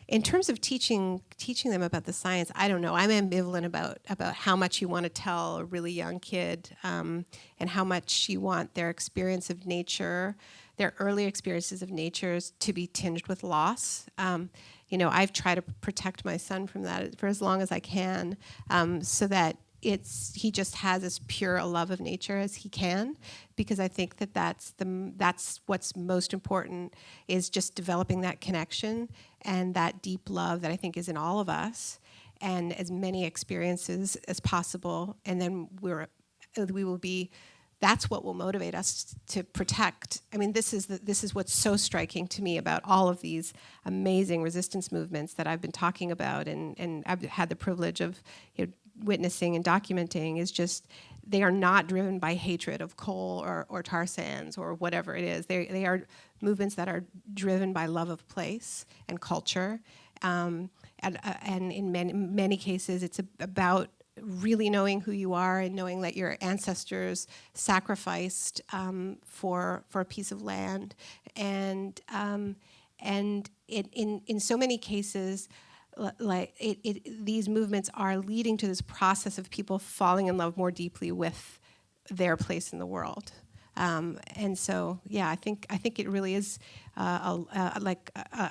In terms of teaching them about the science, I don't know. I'm ambivalent about how much you want to tell a really young kid, and how much you want their experience of nature, their early experiences of nature, to be tinged with loss. I've tried to protect my son from that for as long as I can, so that he just has as pure a love of nature as he can, because I think that's what's most important, is just developing that connection and that deep love that I think is in all of us, and as many experiences as possible, and then that's what will motivate us to protect. I mean, this is what's so striking to me about all of these amazing resistance movements that I've been talking about, and I've had the privilege of witnessing and documenting, is just they are not driven by hatred of coal or tar sands or whatever it is. They are movements that are driven by love of place and culture, and in many cases it's about really knowing who you are and knowing that your ancestors sacrificed for a piece of land, and in so many cases, these movements are leading to this process of people falling in love more deeply with their place in the world, and so I think it really is I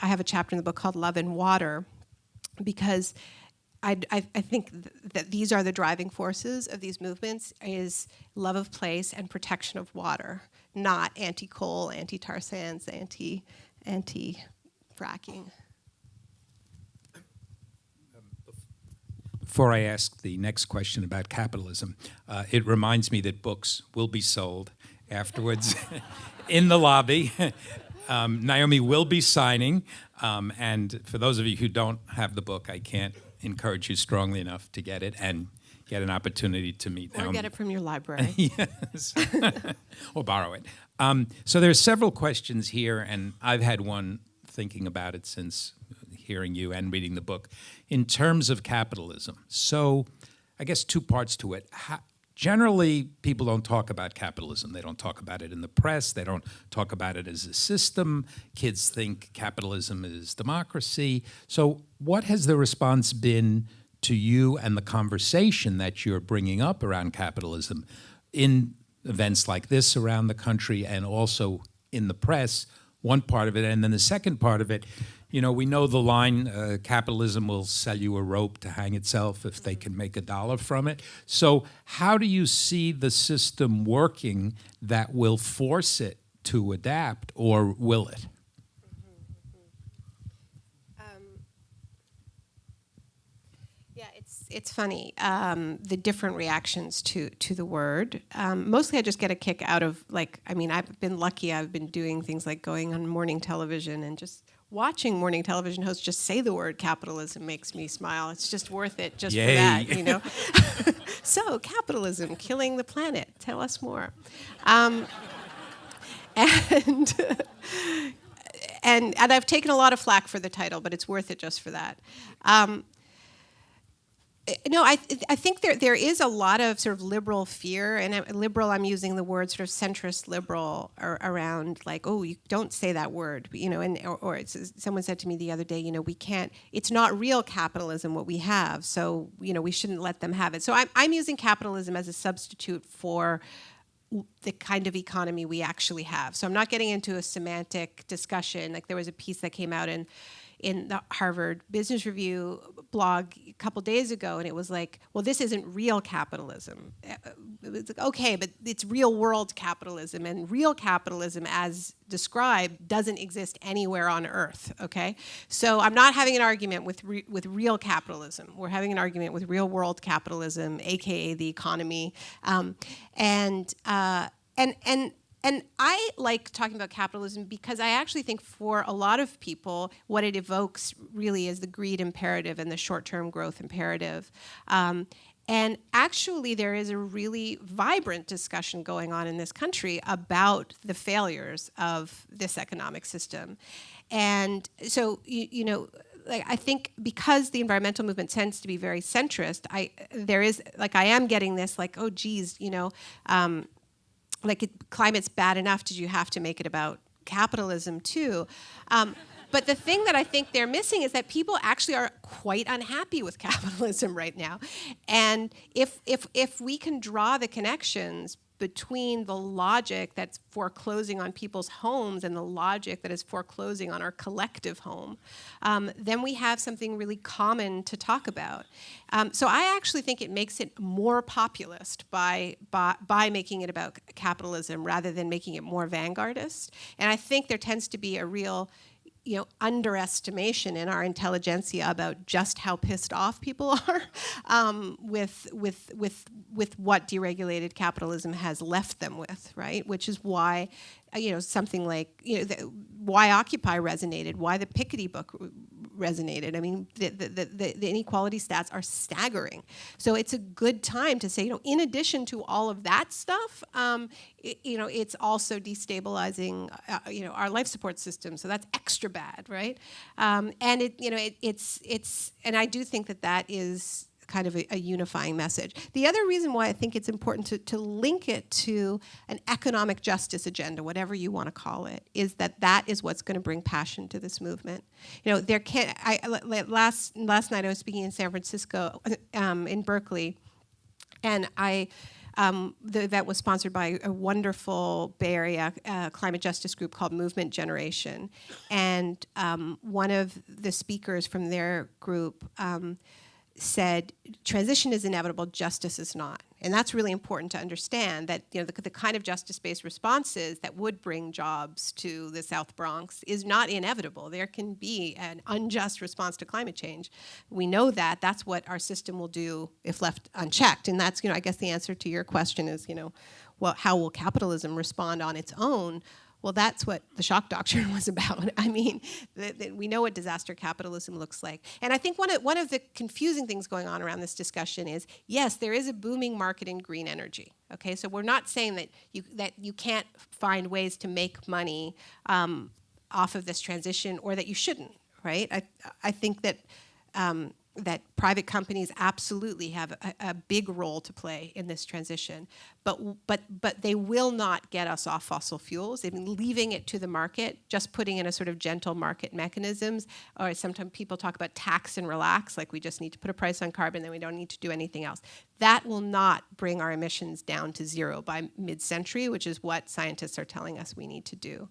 have a chapter in the book called Love and Water, because I think that these are the driving forces of these movements, is love of place and protection of water, not anti-coal, anti-tar sands, anti-fracking. Before I ask the next question about capitalism, it reminds me that books will be sold afterwards in the lobby. Naomi will be signing, and for those of you who don't have the book, I can't encourage you strongly enough to get it and get an opportunity to meet Naomi. Or get it from your library. Yes, or borrow it. So there's several questions here, and I've had one thinking about it since hearing you and reading the book, in terms of capitalism. So I guess two parts to it. Generally, people don't talk about capitalism. They don't talk about it in the press. They don't talk about it as a system. Kids think capitalism is democracy. So what has the response been to you and the conversation that you're bringing up around capitalism in events like this around the country and also in the press, one part of it. And then the second part of it, we know the line, capitalism will sell you a rope to hang itself if they can make $1 from it. So how do you see the system working that will force it to adapt, or will it? It's funny, the different reactions to the word. Mostly I just get a kick out of, I've been lucky. I've been doing things like going on morning television, and just watching morning television hosts just say the word capitalism makes me smile. It's just worth it just Yay. For that, So capitalism, killing the planet. Tell us more. And I've taken a lot of flack for the title, but it's worth it just for that. No, I think there is a lot of sort of liberal fear, and liberal, I'm using the word sort of centrist liberal around, like, oh, you don't say that word, or someone said to me the other day, we can't, it's not real capitalism what we have, so we shouldn't let them have it. So I'm using capitalism as a substitute for the kind of economy we actually have. So I'm not getting into a semantic discussion. Like, there was a piece that came out in the Harvard Business Review blog a couple days ago, and it was like, well, this isn't real capitalism. It was like, okay, but it's real world capitalism, and real capitalism as described doesn't exist anywhere on earth, okay? So I'm not having an argument with real capitalism. We're having an argument with real world capitalism, AKA the economy. And I like talking about capitalism because I actually think for a lot of people, what it evokes really is the greed imperative and the short-term growth imperative. And actually, there is a really vibrant discussion going on in this country about the failures of this economic system. And so, I think because the environmental movement tends to be very centrist, I am getting this, like, oh, geez, climate's bad enough, did you have to make it about capitalism too? But the thing that I think they're missing is that people actually are quite unhappy with capitalism right now. And if we can draw the connections between the logic that's foreclosing on people's homes and the logic that is foreclosing on our collective home, then we have something really common to talk about. So I actually think it makes it more populist by making it about capitalism rather than making it more vanguardist. And I think there tends to be a real underestimation in our intelligentsia about just how pissed off people are with what deregulated capitalism has left them with, right? Which is why, something like, why Occupy resonated, why the Piketty book resonated. I mean, the inequality stats are staggering. So it's a good time to say, in addition to all of that stuff, it's also destabilizing, our life support system. So that's extra bad, right? And and I do think that is kind of a unifying message. The other reason why I think it's important to link it to an economic justice agenda, whatever you want to call it, is that is what's going to bring passion to this movement. There can't. Last night I was speaking in San Francisco, in Berkeley, and the event was sponsored by a wonderful Bay Area climate justice group called Movement Generation, and one of the speakers from their group said, transition is inevitable, justice is not. And that's really important to understand, that the kind of justice-based responses that would bring jobs to the South Bronx is not inevitable. There can be an unjust response to climate change. We know that. That's what our system will do if left unchecked. And that's, I guess the answer to your question is, well, how will capitalism respond on its own? Well, that's what the shock doctrine was about. I mean, we know what disaster capitalism looks like. And I think one of the confusing things going on around this discussion is, yes, there is a booming market in green energy. Okay, so we're not saying that you can't find ways to make money off of this transition, or that you shouldn't, right? I think that that private companies absolutely have a big role to play in this transition, but they will not get us off fossil fuels. I mean, leaving it to the market, just putting in a sort of gentle market mechanisms, or sometimes people talk about tax and relax, like we just need to put a price on carbon, then we don't need to do anything else. That will not bring our emissions down to zero by mid-century, which is what scientists are telling us we need to do.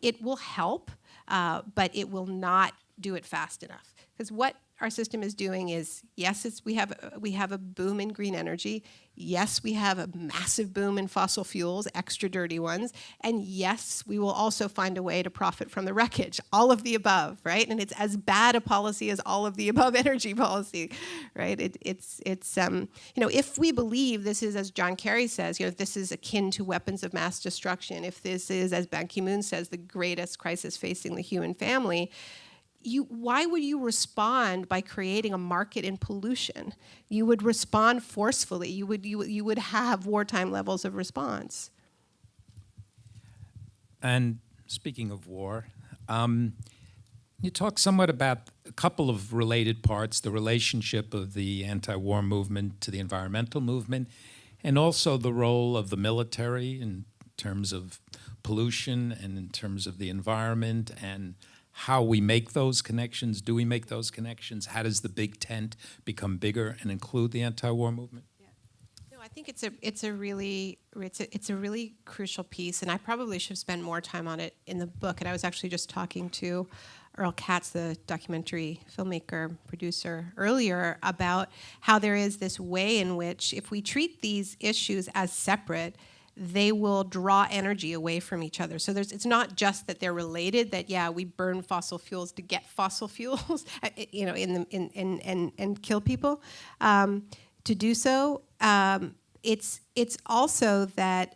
It will help, but it will not do it fast enough. Because what our system is doing is, yes, we have a boom in green energy. Yes, we have a massive boom in fossil fuels, extra dirty ones. And yes, we will also find a way to profit from the wreckage. All of the above, right? And it's as bad a policy as all of the above energy policy, right? If we believe this is, as John Kerry says, this is akin to weapons of mass destruction, if this is, as Ban Ki-moon says, the greatest crisis facing the human family, why would you respond by creating a market in pollution? You would respond forcefully. You would have wartime levels of response. And speaking of war, You talk somewhat about a couple of related parts, the relationship of the anti-war movement to the environmental movement, and also the role of the military in terms of pollution and in terms of the environment, and how we make those connections. Do we make those connections? How does the big tent become bigger and include the anti-war movement? No, I think it's a really crucial piece, and I probably should have spent more time on it in the book. And I was actually just talking to Earl Katz, the documentary filmmaker, producer, earlier, about how there is this way in which if we treat these issues as separate, they will draw energy away from each other. So it's not just that they're related, that we burn fossil fuels to get fossil fuels, and kill people to do so. It's also that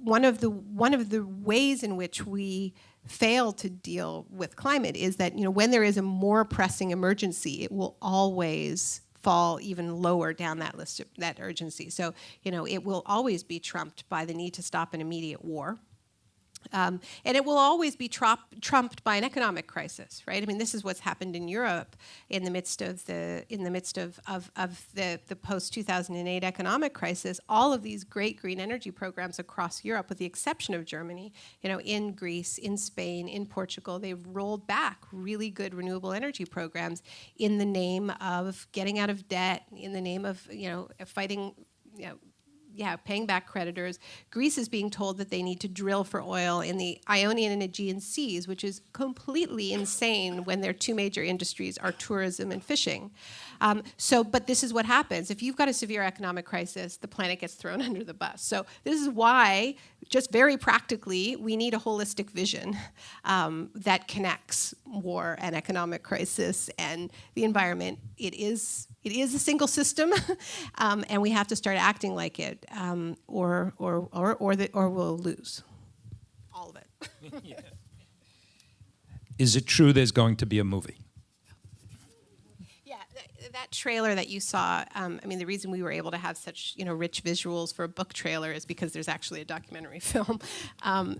one of the ways in which we fail to deal with climate is that when there is a more pressing emergency, it will always fall even lower down that list of that urgency. So it will always be trumped by the need to stop an immediate war. And it will always be trumped by an economic crisis, right? I mean, this is what's happened in Europe in the midst of the post-2008 economic crisis. All of these great green energy programs across Europe, with the exception of Germany, in Greece, in Spain, in Portugal, they've rolled back really good renewable energy programs in the name of getting out of debt, in the name of fighting, paying back creditors. Greece is being told that they need to drill for oil in the Ionian and Aegean seas, which is completely insane when their two major industries are tourism and fishing. But this is what happens. If you've got a severe economic crisis, the planet gets thrown under the bus. So this is why, just very practically, we need a holistic vision that connects war and economic crisis and the environment. It is a single system, and we have to start acting like it, or we'll lose all of it. Yeah. Is it true there's going to be a movie? Yeah, that trailer that you saw. The reason we were able to have such rich visuals for a book trailer is because there's actually a documentary film. My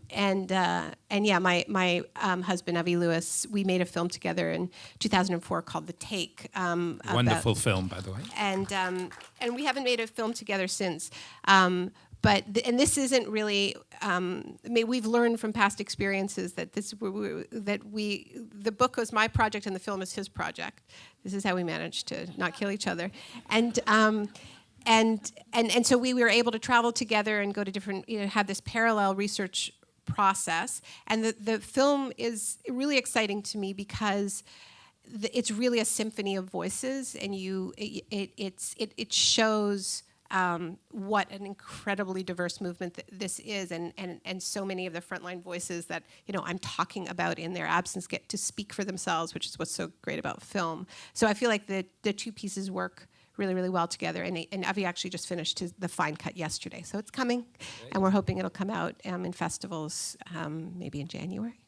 husband Avi Lewis, we made a film together in 2004 called The Take. Wonderful film, by the way. And we haven't made a film together since. But this isn't really. We've learned from past experiences that the book was my project and the film is his project. This is how we managed to not kill each other, and so we were able to travel together and go to different. Have this parallel research process, and the film is really exciting to me because it's really a symphony of voices, and it shows. What an incredibly diverse movement this is, and so many of the frontline voices that I'm talking about in their absence get to speak for themselves, which is what's so great about film. So I feel like the two pieces work really, really well together. And Avi actually just finished the fine cut yesterday, so it's coming, great. And we're hoping it'll come out in festivals maybe in January.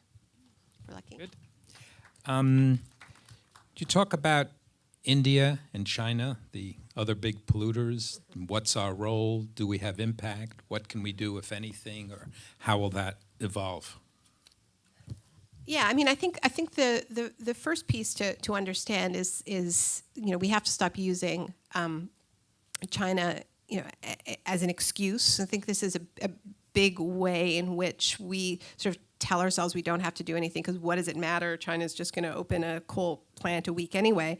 If we're lucky. Good. Do you talk about India and China, the other big polluters? What's our role? Do we have impact? What can we do, if anything, or how will that evolve? Yeah, I think the first piece to understand is we have to stop using China as an excuse. I think this is a big way in which we sort of tell ourselves we don't have to do anything because what does it matter? China's just going to open a coal plant a week anyway.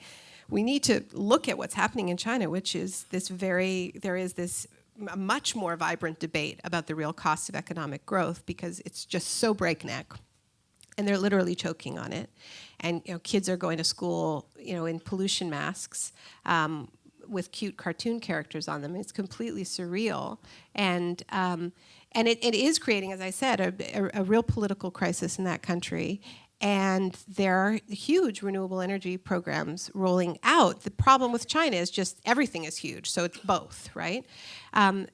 We need to look at what's happening in China, which is there is this much more vibrant debate about the real costs of economic growth because it's just so breakneck, and they're literally choking on it. And kids are going to school, in pollution masks with cute cartoon characters on them. It's completely surreal, and it is creating, as I said, a real political crisis in that country. And there are huge renewable energy programs rolling out. The problem with China is just everything is huge, so it's both, right? And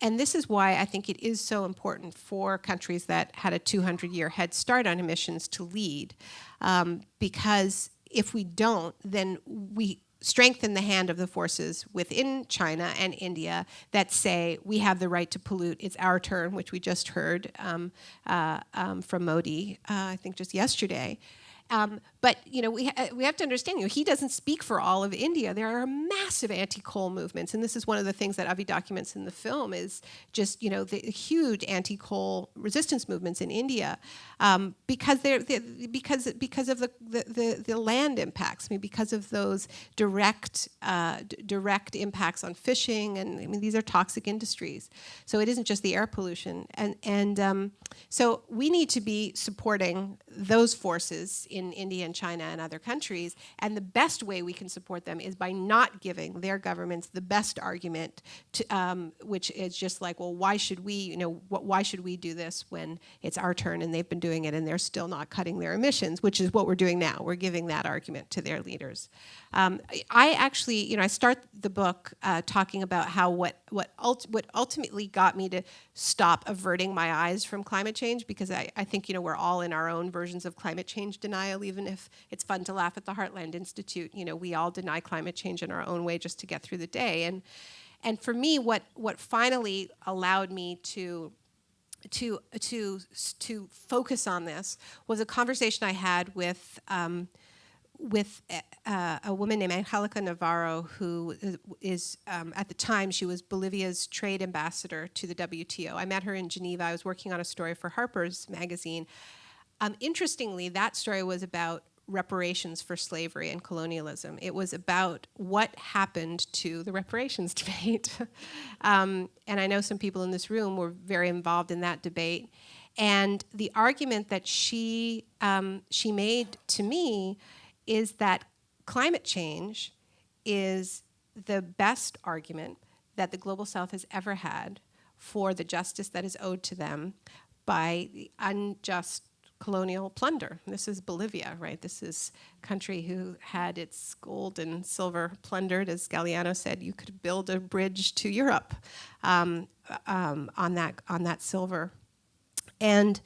this is why I think it is so important for countries that had a 200-year head start on emissions to lead, because if we don't, then we strengthen the hand of the forces within China and India that say we have the right to pollute. It's our turn, which we just heard from Modi, I think just yesterday. But we have to understand, he doesn't speak for all of India. There are massive anti-coal movements, and this is one of the things that Avi documents in the film is just the huge anti-coal resistance movements in India, because because of the land impacts. I mean, because of those direct impacts on fishing, and these are toxic industries. So it isn't just the air pollution, and so we need to be supporting those forces in India and China and other countries, and the best way we can support them is by not giving their governments the best argument, which is just like, well, why should we do this when it's our turn and they've been doing it and they're still not cutting their emissions, which is what we're doing now. We're giving that argument to their leaders. I actually, I start the book talking about how what ultimately got me to stop averting my eyes from climate change, because I think we're all in our own versions of climate change denial, even if it's fun to laugh at the Heartland Institute. We all deny climate change in our own way just to get through the day. And for me, what finally allowed me to focus on this was a conversation I had with a woman named Angelica Navarro, who is, at the time, she was Bolivia's trade ambassador to the WTO. I met her in Geneva. I was working on a story for Harper's magazine. Interestingly, that story was about reparations for slavery and colonialism. It was about what happened to the reparations debate. And I know some people in this room were very involved in that debate. And the argument that she made to me is that climate change is the best argument that the Global South has ever had for the justice that is owed to them by the unjust colonial plunder. This is Bolivia, right? This is a country who had its gold and silver plundered. As Galliano said, you could build a bridge to Europe on that silver. And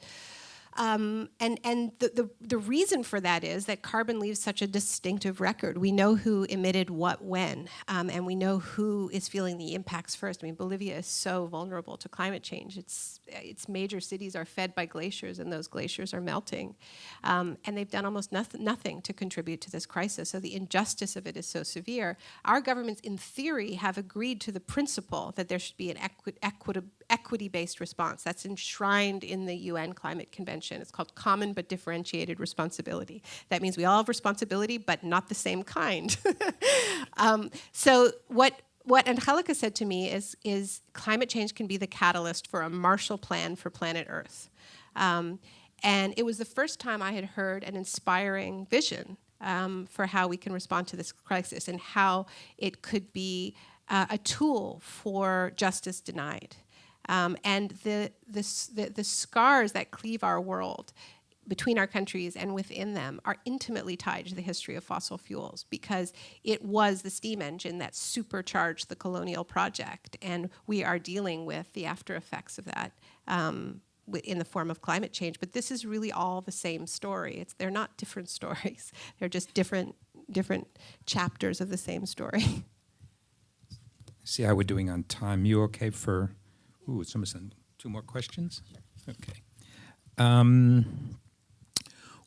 the reason for that is that carbon leaves such a distinctive record. We know who emitted what when, and we know who is feeling the impacts first. I mean, Bolivia is so vulnerable to climate change. Its major cities are fed by glaciers, and those glaciers are melting. And they've done almost nothing to contribute to this crisis. So the injustice of it is so severe. Our governments, in theory, have agreed to the principle that there should be an equity-based response. That's enshrined in the UN Climate Convention. It's called Common but Differentiated Responsibility. That means we all have responsibility, but not the same kind. So what Angelica said to me is climate change can be the catalyst for a Marshall Plan for planet Earth. And it was the first time I had heard an inspiring vision for how we can respond to this crisis and how it could be a tool for justice denied. And the scars that cleave our world between our countries and within them are intimately tied to the history of fossil fuels, because it was the steam engine that supercharged the colonial project, and we are dealing with the after effects of that in the form of climate change. But this is really all the same story. They're not different stories. They're just different chapters of the same story. See how we're doing on time. You okay for... Ooh, it's almost 2 more questions? Sure. Okay.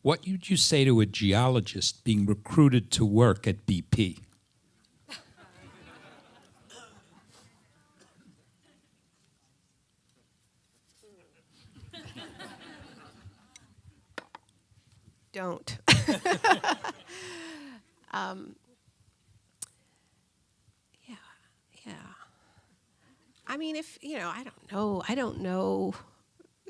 What would you say to a geologist being recruited to work at BP? Don't. Yeah. I mean, if, I don't know,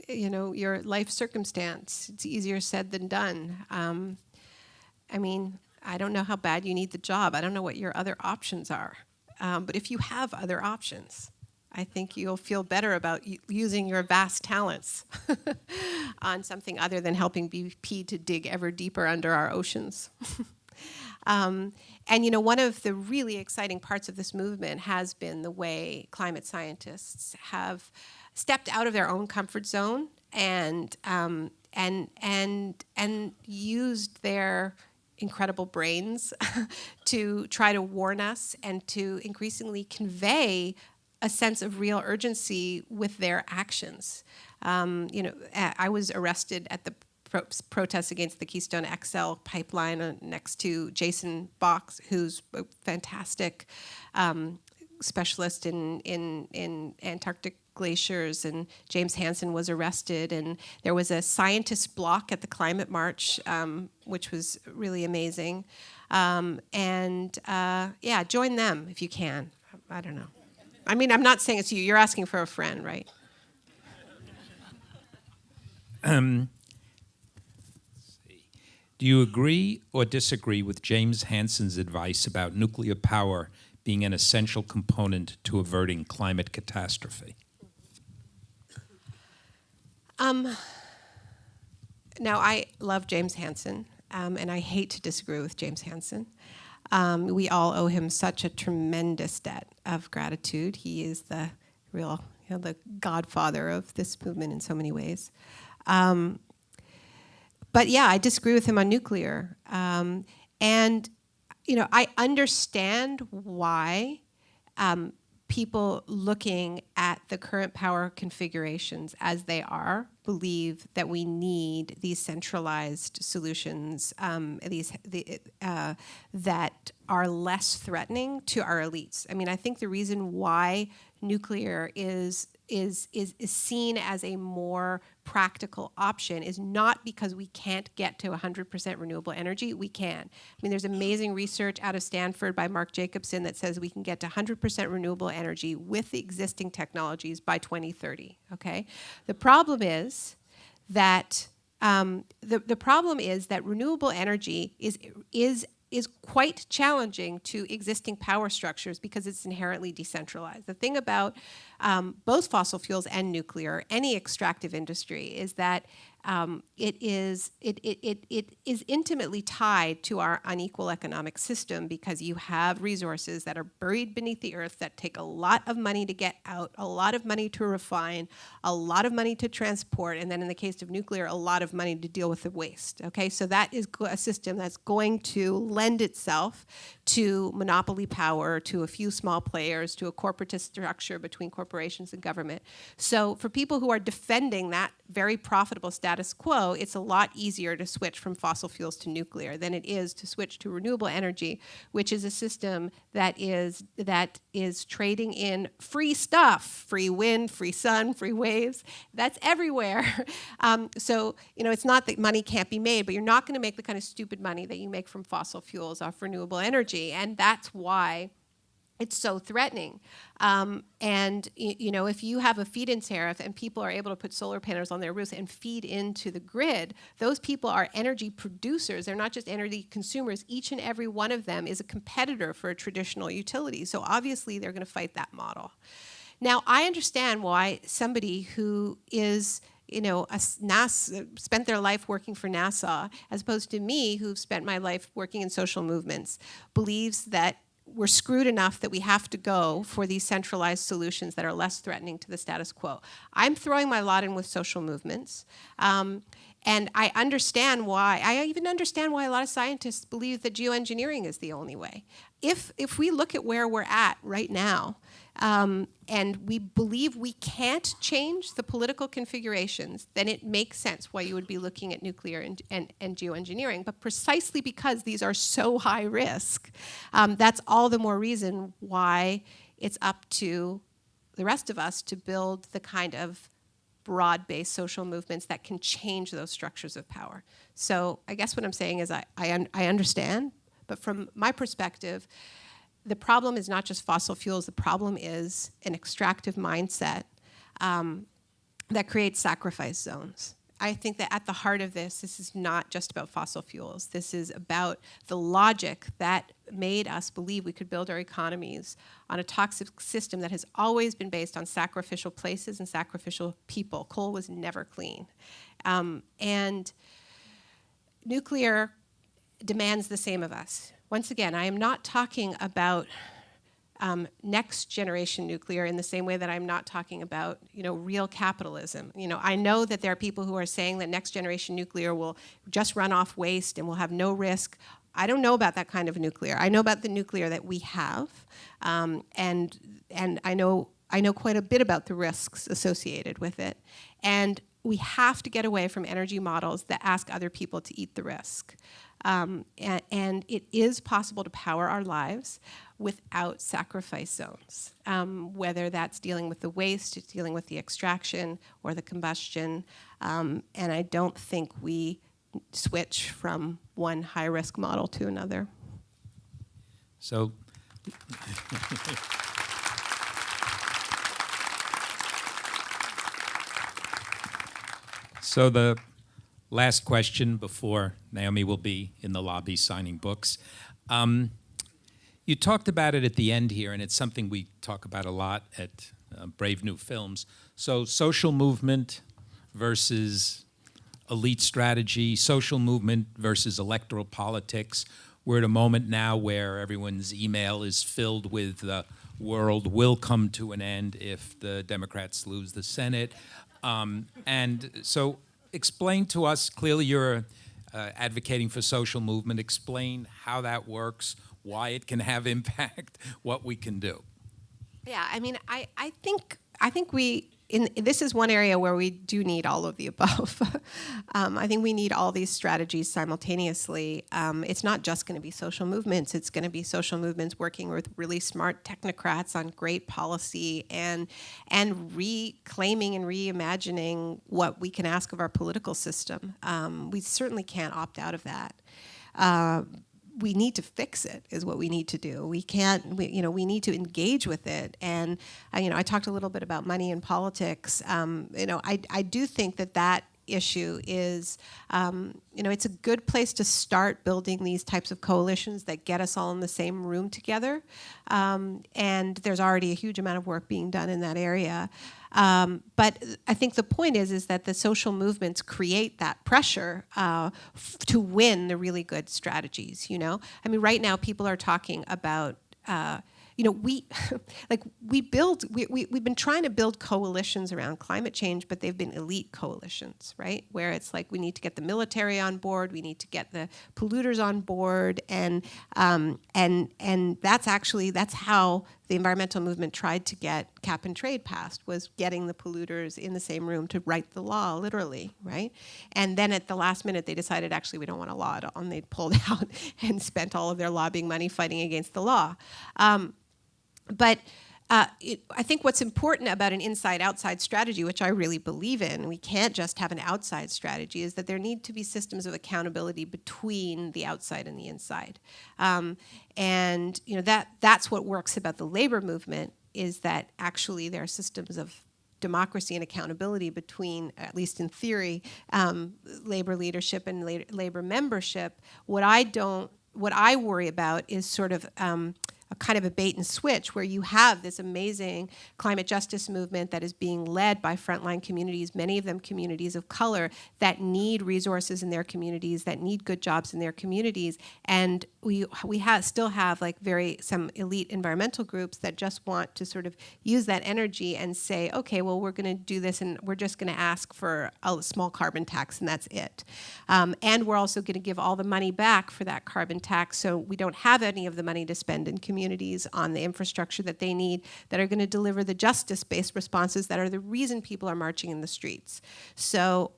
your life circumstance. It's easier said than done. I mean, I don't know how bad you need the job. I don't know what your other options are. But if you have other options, I think you'll feel better about using your vast talents on something other than helping BP to dig ever deeper under our oceans. And one of the really exciting parts of this movement has been the way climate scientists have stepped out of their own comfort zone and used their incredible brains to try to warn us and to increasingly convey a sense of real urgency with their actions. I was arrested at the protests against the Keystone XL pipeline next to Jason Box, who's a fantastic specialist in Antarctic glaciers, and James Hansen was arrested, and there was a scientist block at the climate march, which was really amazing. Yeah, join them if you can. I don't know. I mean, I'm not saying it's you. You're asking for a friend, right? Do you agree or disagree with James Hansen's advice about nuclear power being an essential component to averting climate catastrophe? Now, I love James Hansen, and I hate to disagree with James Hansen. We all owe him such a tremendous debt of gratitude. He is the real, the godfather of this movement in so many ways. But yeah, I disagree with him on nuclear. And, I understand why people looking at the current power configurations as they are believe that we need these centralized solutions that are less threatening to our elites. I mean, I think the reason why nuclear is seen as a more practical option is not because we can't get to 100% renewable energy. We can. I mean, there's amazing research out of Stanford by Mark Jacobson that says we can get to 100% renewable energy with the existing technologies by 2030. Okay, the problem is that renewable energy is quite challenging to existing power structures because it's inherently decentralized. The thing about both fossil fuels and nuclear, any extractive industry, is that it is intimately tied to our unequal economic system because you have resources that are buried beneath the earth that take a lot of money to get out, a lot of money to refine, a lot of money to transport, and then in the case of nuclear, a lot of money to deal with the waste. Okay, so that is a system that's going to lend itself to monopoly power, to a few small players, to a corporatist structure between corporations and government. So for people who are defending that very profitable status quo, it's a lot easier to switch from fossil fuels to nuclear than it is to switch to renewable energy, which is a system that is trading in free stuff, free wind, free sun, free waves. That's everywhere. So, it's not that money can't be made, but you're not going to make the kind of stupid money that you make from fossil fuels off renewable energy. And that's why it's so threatening. If you have a feed-in tariff and people are able to put solar panels on their roofs and feed into the grid, those people are energy producers. They're not just energy consumers. Each and every one of them is a competitor for a traditional utility. So obviously they're going to fight that model. Now, I understand why somebody who is spent their life working for NASA, as opposed to me, who've spent my life working in social movements, believes that we're screwed enough that we have to go for these centralized solutions that are less threatening to the status quo. I'm throwing my lot in with social movements. And I understand why. I even understand why a lot of scientists believe that geoengineering is the only way. If we look at where we're at right now, and we believe we can't change the political configurations, then it makes sense why you would be looking at nuclear and geoengineering. But precisely because these are so high risk, that's all the more reason why it's up to the rest of us to build the kind of broad-based social movements that can change those structures of power. So I guess what I'm saying is I understand, but from my perspective, the problem is not just fossil fuels. The problem is an extractive mindset that creates sacrifice zones. I think that at the heart of this is not just about fossil fuels. This is about the logic that made us believe we could build our economies on a toxic system that has always been based on sacrificial places and sacrificial people. Coal was never clean. And nuclear demands the same of us. Once again, I am not talking about next generation nuclear in the same way that I'm not talking about, real capitalism. I know that there are people who are saying that next generation nuclear will just run off waste and will have no risk. I don't know about that kind of nuclear. I know about the nuclear that we have, and I know quite a bit about the risks associated with it. And we have to get away from energy models that ask other people to eat the risk. And it is possible to power our lives without sacrifice zones, whether that's dealing with the waste, dealing with the extraction, or the combustion. And I don't think we switch from one high-risk model to another. So, so the last question before Naomi will be in the lobby signing books. You talked about it at the end here, and it's something we talk about a lot at Brave New Films. So social movement versus elite strategy, social movement versus electoral politics. We're at a moment now where everyone's email is filled with the world will come to an end if the Democrats lose the Senate. And so explain to us, clearly you're advocating for social movement. Explain how that works, why it can have impact, what we can do. Yeah, I mean, I think this is one area where we do need all of the above. I think we need all these strategies simultaneously. It's not just going to be social movements. It's going to be social movements working with really smart technocrats on great policy and reclaiming and reimagining what we can ask of our political system. We certainly can't opt out of that. We need to fix it is what we need to do. We need to engage with it. And, I talked a little bit about money and politics. I do think that issue is, it's a good place to start building these types of coalitions that get us all in the same room together. And there's already a huge amount of work being done in that area. But I think the point is that the social movements create that pressure to win the really good strategies. I mean, right now people are talking about we've been trying to build coalitions around climate change, but they've been elite coalitions, right? Where it's like we need to get the military on board, we need to get the polluters on board, and that's how the environmental movement tried to get cap and trade passed, was getting the polluters in the same room to write the law, literally, right? And then at the last minute, they decided, actually, we don't want a law at all, and they pulled out and spent all of their lobbying money fighting against the law. But I think what's important about an inside-outside strategy, which I really believe in, we can't just have an outside strategy, is that there need to be systems of accountability between the outside and the inside. That's what works about the labor movement, is that actually there are systems of democracy and accountability between, at least in theory, labor leadership and labor membership. What I worry about is sort of a kind of a bait and switch, where you have this amazing climate justice movement that is being led by frontline communities, many of them communities of color, that need resources in their communities, that need good jobs in their communities. And we still have like some elite environmental groups that just want to sort of use that energy and say, okay, well, we're going to do this and we're just going to ask for a small carbon tax and that's it. And we're also going to give all the money back for that carbon tax, so we don't have any of the money to spend in communities on the infrastructure that they need, that are going to deliver the justice-based responses that are the reason people are marching in the streets. So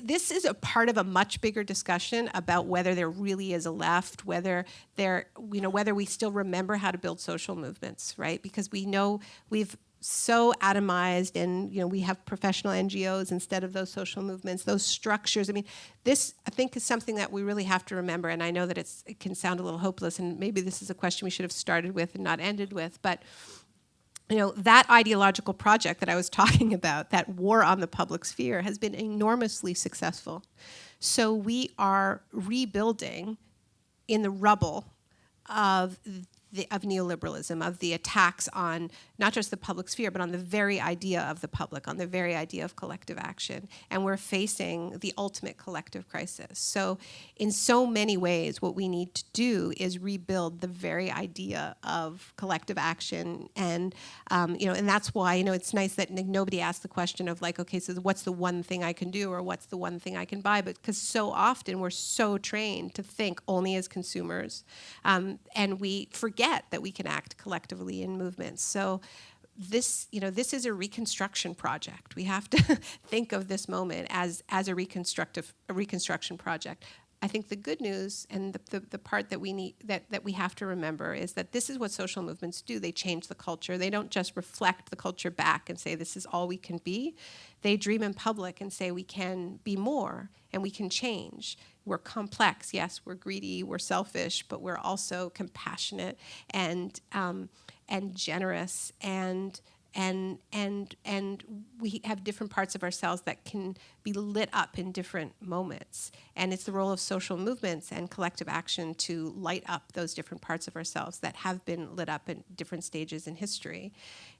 this is a part of a much bigger discussion about whether there really is a left, whether we still remember how to build social movements, right? Because we know we've so atomized, and we have professional NGOs instead of those social movements, those structures. I mean, this, I think, is something that we really have to remember, and I know that it can sound a little hopeless, and maybe this is a question we should have started with and not ended with, but that ideological project that I was talking about, that war on the public sphere, has been enormously successful. So we are rebuilding in the rubble of neoliberalism, of the attacks on not just the public sphere, but on the very idea of the public, on the very idea of collective action. And we're facing the ultimate collective crisis. So in so many ways, what we need to do is rebuild the very idea of collective action. And, and that's why, it's nice that nobody asked the question of like, okay, so what's the one thing I can do, or what's the one thing I can buy? But because so often we're so trained to think only as consumers, and we forget that we can act collectively in movements. So this is a reconstruction project. We have to think of this moment as a reconstruction project. I think the good news and the part that we need that we have to remember is that this is what social movements do. They change the culture. They don't just reflect the culture back and say this is all we can be. They dream in public and say we can be more and we can change. We're complex. Yes, we're greedy, we're selfish, but we're also compassionate and generous and we have different parts of ourselves that can be lit up in different moments. And it's the role of social movements and collective action to light up those different parts of ourselves that have been lit up in different stages in history.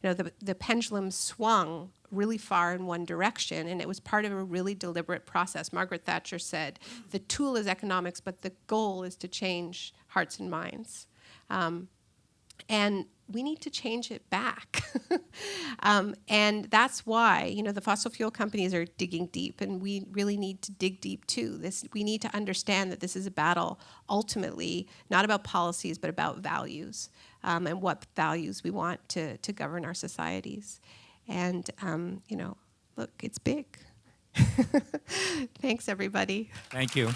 The pendulum swung really far in one direction, and it was part of a really deliberate process. Margaret Thatcher said, the tool is economics, but the goal is to change hearts and minds. And we need to change it back. And that's why, the fossil fuel companies are digging deep, and we really need to dig deep too. We need to understand that this is a battle, ultimately, not about policies, but about values, and what values we want to govern our societies. And, look, it's big. Thanks, everybody. Thank you.